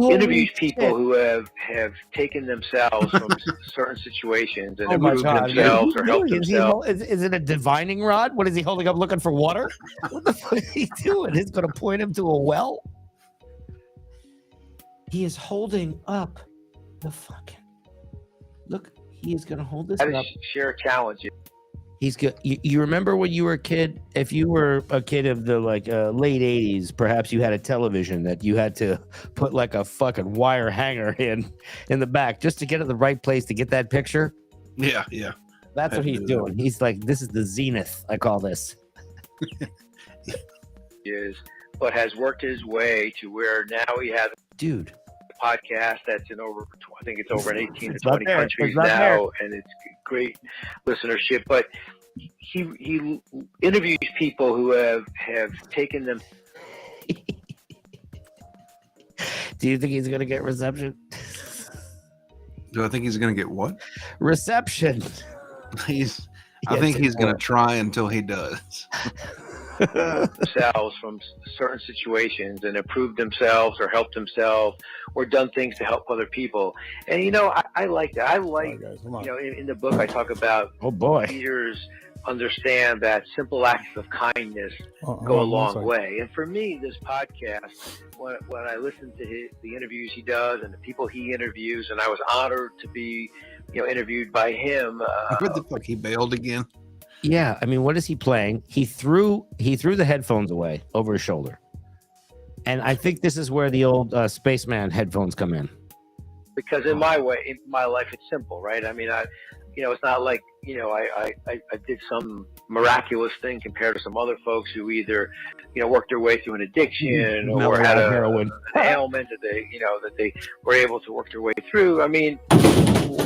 interviews people who have taken themselves from certain situations and improved themselves or helped themselves. Is it a divining rod? What is he holding up looking for water? What the fuck is he doing? He's going to point him to a well? He is holding up the fucking. Look, he is going to hold this up. Share challenges. He's good. You remember when you were a kid? If you were a kid of the late 80s, perhaps you had a television that you had to put like a fucking wire hanger in the back just to get to the right place to get that picture. Yeah. That's what he's doing. He's like, this is the zenith. I call this. But has worked his way to where now he has a podcast that's in over, I think it's over in 18 to 20 countries now, and it's great listenership. But he interviews people who have taken them. Do you think he's going to get reception? Do I think he's going to get what? Reception. I think he's going to try until he does. Themselves from certain situations and improved themselves or helped themselves or done things to help other people. And I like that. I like in the book I talk about leaders understand that simple acts of kindness go a long way. And for me, this podcast, when I listen to the interviews he does and the people he interviews, and I was honored to be interviewed by him. What the fuck, he bailed again? Yeah, I mean, what is he playing? He threw the headphones away over his shoulder, and I think this is where the old spaceman headphones come in. Because in my life, it's simple, right? I mean, it's not like I did some miraculous thing compared to some other folks who either worked their way through an addiction or had an ailment that they were able to work their way through. I mean,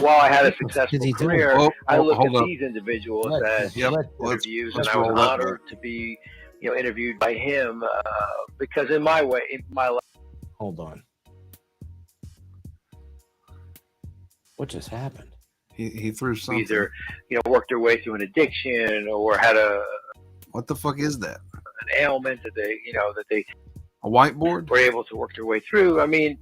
while I had a successful career, I look at these individuals as interviews, and I was honored to be interviewed by him because in my life. Hold on. What just happened? He threw something. Either worked their way through an addiction or had what the fuck is that? An ailment that they a whiteboard were able to work their way through. I mean,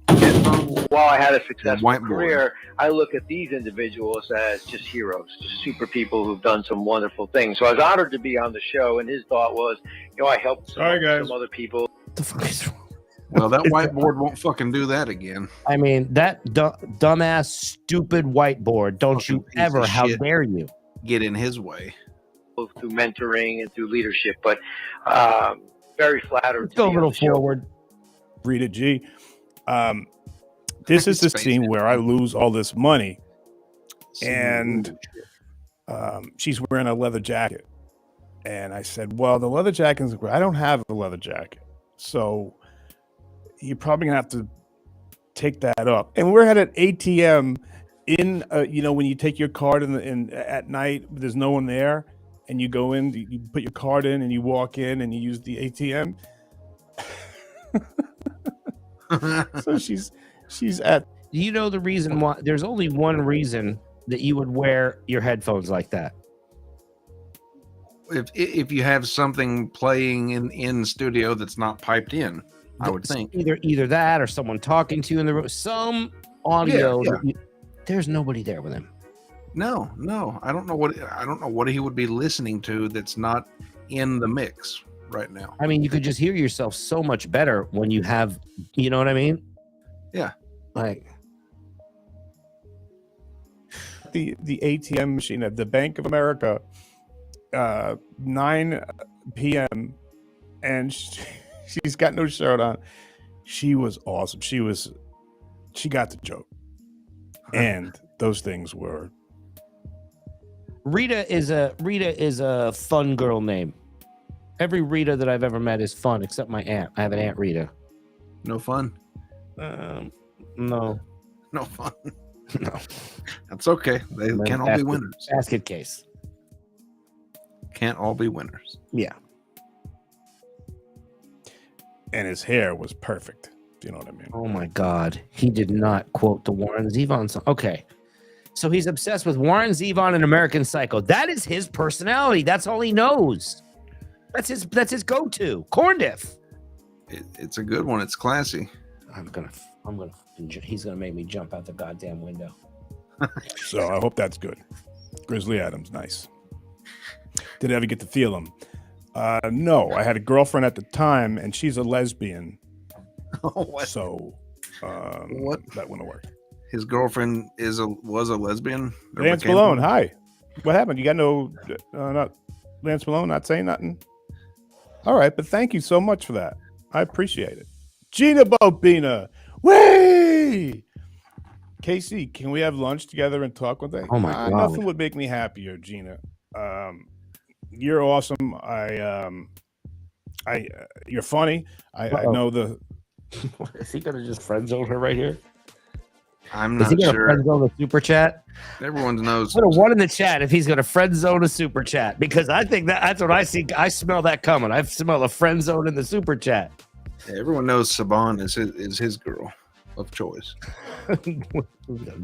while I had a successful career, I look at these individuals as just heroes, just super people who've done some wonderful things. So I was honored to be on the show, and his thought was, I helped some other people. What the fuck is wrong? Well, that whiteboard won't fucking do that again. I mean, that dumbass, stupid whiteboard. Don't you ever, how dare you, get in his way. Through mentoring and through leadership, but very flattered. Let's go a little forward. Rita G. This is the scene where I lose all this money, and she's wearing a leather jacket. And I said, well, the leather jacket is great. I don't have a leather jacket. So you're probably going to have to take that up. And we're at an ATM in, when you take your card in at night, there's no one there. And you go in, you put your card in, and you walk in, and you use the ATM. So she's at. Do you know the reason why? There's only one reason that you would wear your headphones like that. If you have something playing in studio that's not piped in, I would think either that or someone talking to you in the room, some audio. Yeah. There's nobody there with him. No, I don't know what he would be listening to that's not in the mix right now. I mean, you could just hear yourself so much better when you have, you know what I mean? Yeah. Like the ATM machine at the Bank of America, 9 p.m. and she's got no shirt on. She was awesome. She got the joke. And those things were. Rita is a fun girl name. Every Rita that I've ever met is fun, except my aunt. I have an Aunt Rita. No fun. No fun. No, that's okay. They can't all be winners. Basket case. Can't all be winners. Yeah. And his hair was perfect. Do you know what I mean? Oh my God, he did not quote the Warren Zevon song. Okay. So he's obsessed with Warren Zevon and American Psycho. That is his personality. That's all he knows. That's his go-to. Corn Diff. It's a good one. It's classy. He's gonna make me jump out the goddamn window. So I hope that's good. Grizzly Adams, nice. Did I ever get to feel him? No, I had a girlfriend at the time, and she's a lesbian. So what? That wouldn't work. His girlfriend was a lesbian. Lance Malone, hi. What happened? You got no, not Lance Malone, not saying nothing? All right, but thank you so much for that. I appreciate it. Gina Bobina, way. Casey, can we have lunch together and talk one day? Oh my God. Nothing would make me happier, Gina. You're awesome. You're funny. I know the. Is he gonna just friend zone her right here? I'm not sure. Is he gonna friend zone a super chat? Everyone knows. Put a 1 in the chat if he's gonna friend zone a super chat, because I think that's what I see. I smell that coming. I smell a friend zone in the super chat. Yeah, everyone knows Saban is his girl of choice.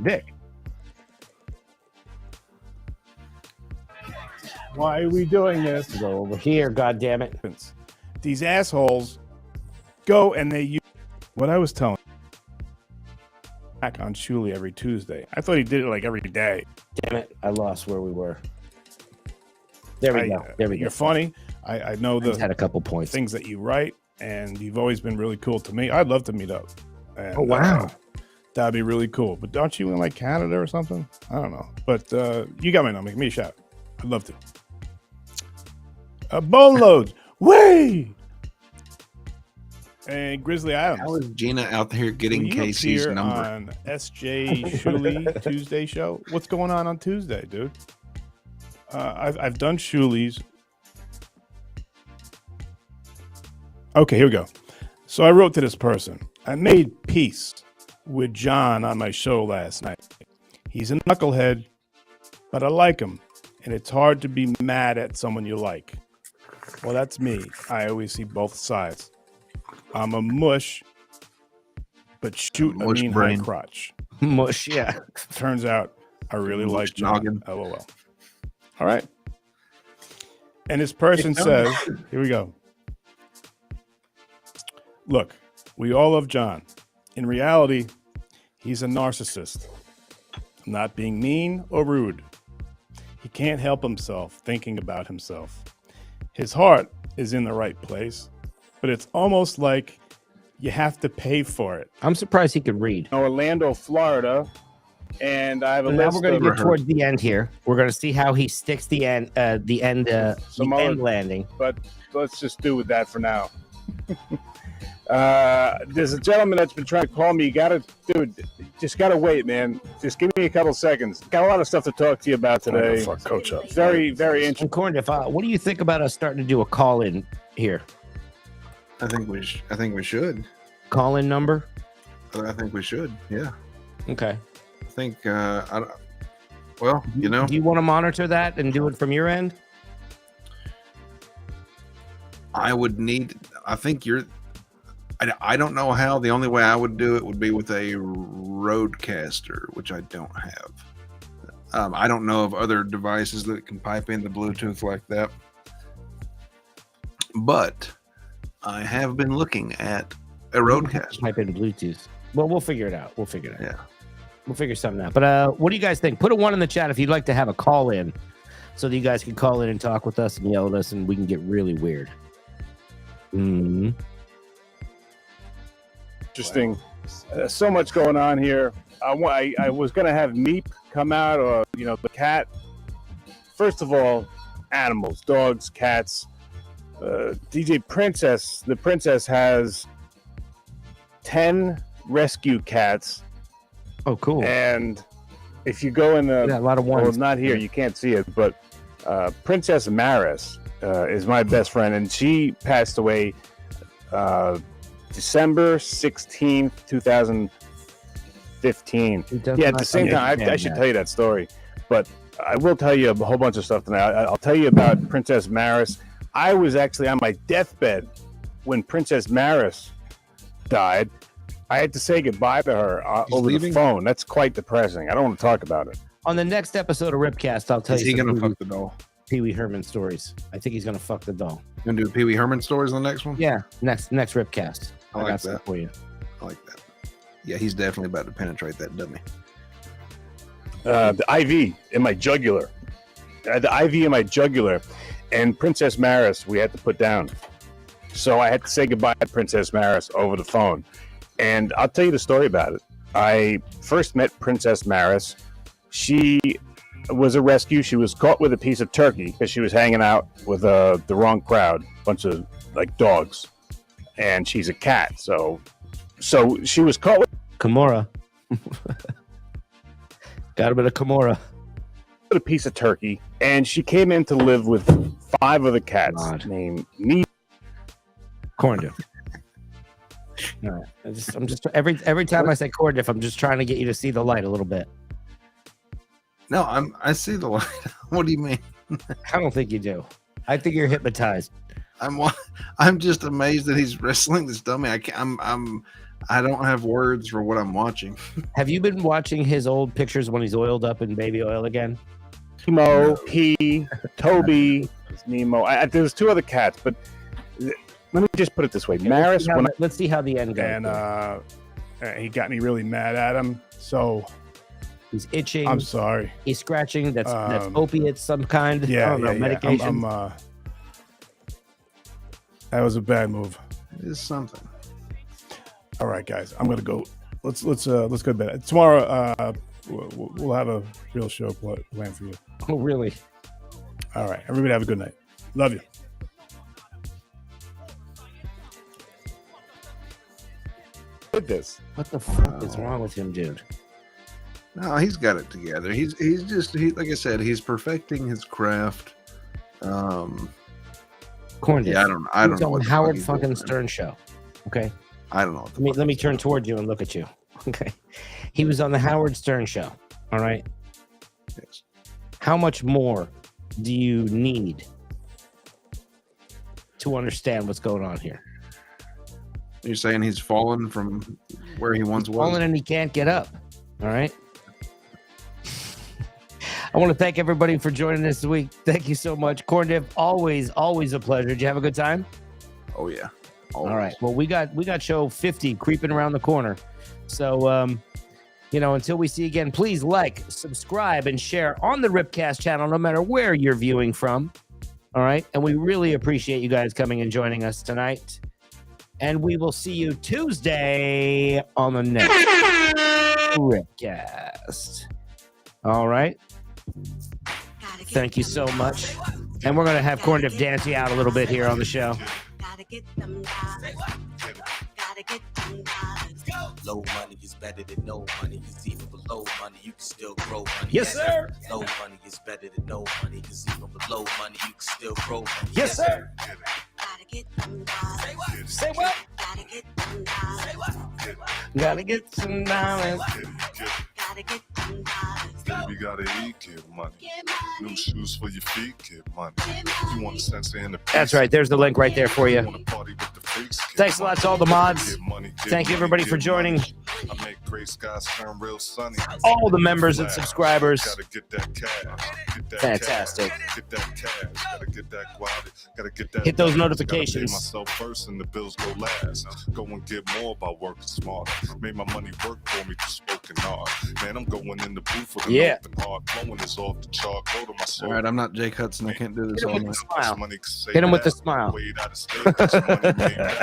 Dick. Why are we doing this? Go over here, goddammit. These assholes go and they use what I was telling back on Shuli every Tuesday. I thought he did it like every day. Damn it, I lost where we were. There we go. There we go. You're funny. I know the had a couple points. Things that you write, and you've always been really cool to me. I'd love to meet up. And, oh wow. That'd be really cool. But aren't you in like Canada or something? I don't know. But you got my number. Give me a shout. I'd love to. Bone loads. Way. And Grizzly Adams. How is Gina out there getting Will you Casey's appear number? On SJ Shuli Tuesday show. What's going on Tuesday, dude? I've done Shuli's. Okay, here we go. So I wrote to this person. I made peace with John on my show last night. He's a knucklehead, but I like him, and it's hard to be mad at someone you like. Well, that's me. I always see both sides. I'm a mush, but shoot a mean high crotch. Mush, yeah. Turns out I really like John. LOL. All right. And this person says, here we go. Look, we all love John. In reality, he's a narcissist. I'm not being mean or rude. He can't help himself thinking about himself. His heart is in the right place, but it's almost like you have to pay for it. I'm surprised he could read. Orlando, Florida, and I have a now list. We're going of to get towards the end here. We're going to see how he sticks the end landing. But let's just do with that for now. There's a gentleman that's been trying to call me. You gotta, dude, just gotta wait, man. Just give me a couple seconds. Got a lot of stuff to talk to you about today. Fuck Coach up. Very, very interesting. Corn, what do you think about us starting to do a call in here? I think we should. Call in number? I think we should. Yeah. Okay. I think. Well, you know. Do you want to monitor that and do it from your end? I would need. I think you're. I don't know how. The only way I would do it would be with a Roadcaster, which I don't have. I don't know of other devices that can pipe into Bluetooth like that. But I have been looking at a Roadcaster. Pipe in Bluetooth. Well, we'll figure it out. Yeah. We'll figure something out. But what do you guys think? Put a 1 in the chat if you'd like to have a call in so that you guys can call in and talk with us and yell at us and we can get really weird. Mm-hmm. Interesting. So much going on here. I was going to have Meep come out, or the cat. First of all, animals, dogs, cats. DJ Princess, the princess has 10 rescue cats. Oh, cool. And if you go in the, a lot of ones. Well, not here, you can't see it, but Princess Maris is my best friend, and she passed away December 16th, 2015. Yeah, at the same time, I should tell you that story, but I will tell you a whole bunch of stuff tonight. I'll tell you about Princess Maris. I was actually on my deathbed when Princess Maris died. I had to say goodbye to her over the phone. That's quite depressing. I don't want to talk about it. On the next episode of Ripcast, I'll tell you. Is he going to fuck the doll? Pee Wee Herman stories. I think he's going to fuck the doll. Going to do Pee Wee Herman stories on the next one? Yeah, next Ripcast. I like got that for you. I like that. Yeah, he's definitely about to penetrate that dummy. The IV in my jugular. The IV in my jugular. And Princess Maris, we had to put down. So I had to say goodbye to Princess Maris over the phone. And I'll tell you the story about it. I first met Princess Maris. She was a rescue. She was caught with a piece of turkey because she was hanging out with the wrong crowd, bunch of dogs. And she's a cat. So she was caught with Kimura. Got a bit of Kimura. A piece of turkey, and she came in to live with 5 other cats named Me. Corn dip. All right. I'm just every time I say corn dip, I'm just trying to get you to see the light a little bit. No, I see the light. What do you mean? I don't think you do. I think you're hypnotized. I'm just amazed that he's wrestling this dummy. I don't have words for what I'm watching. Have you been watching his old pictures when he's oiled up in baby oil again? Nemo, he, Toby, Nemo. There's two other cats, but let me just put it this way: Maris. Let's see how the end goes. And he got me really mad at him, so he's itching. I'm sorry. He's scratching. That's opiates, some kind. Yeah, I don't know, medication. That was a bad move. It is something. All right, guys, I'm gonna go. Let's go to bed. Tomorrow, we'll have a real show planned for you. Oh, really? All right, everybody have a good night. Love you. This. What the fuck is wrong with him, dude? No, he's got it together. He's like I said, he's perfecting his craft. Corn yeah, I don't know. On Howard fucking Stern show. Okay. I don't know. Let me turn towards you and look at you. Okay. He was on the Howard Stern show. All right. Yes. How much more do you need to understand what's going on here? You're saying he's fallen from where he once was? Fallen and he can't get up. All right. I want to thank everybody for joining us this week. Thank you so much. Corn Dip, always a pleasure. Did you have a good time? Oh, yeah. Always. All right. Well, we got show 50 creeping around the corner. So, until we see you again, please like, subscribe, and share on the Ripcast channel, no matter where you're viewing from. All right. And we really appreciate you guys coming and joining us tonight. And we will see you Tuesday on the next Ripcast. All right. Thank you so much. And we're going to have Corn Dip dance you out a little bit here on the show. Low money is better than no money, cause even below money you can still grow money. Yes, sir. Low money is better than no money, cause even below money you can still grow money. Yes, sir. Say what? Gotta get some dollars. Baby, gotta eat, get money. New shoes for your feet, get money. You want a sense in the That's right. There's the link right there for you. Thanks a lot to all the mods. Thank you, everybody, for joining. I make gray skies turn real sunny. All the members and subscribers. Gotta get that cash. Get that Fantastic. Cash. Get that cash. Gotta get that quality. Gotta get that. Hit those money. notifications. Gotta pay myself first and the bills go last. Go and get more by working smarter. Made my money work for me through spoken hard. Man, I'm going in the booth with an open heart. Flowing is off the chart. Go to my soul. All right, I'm not Jake Hudson. I can't do this all night. Hit him with the smile. Wait out of state, money made back.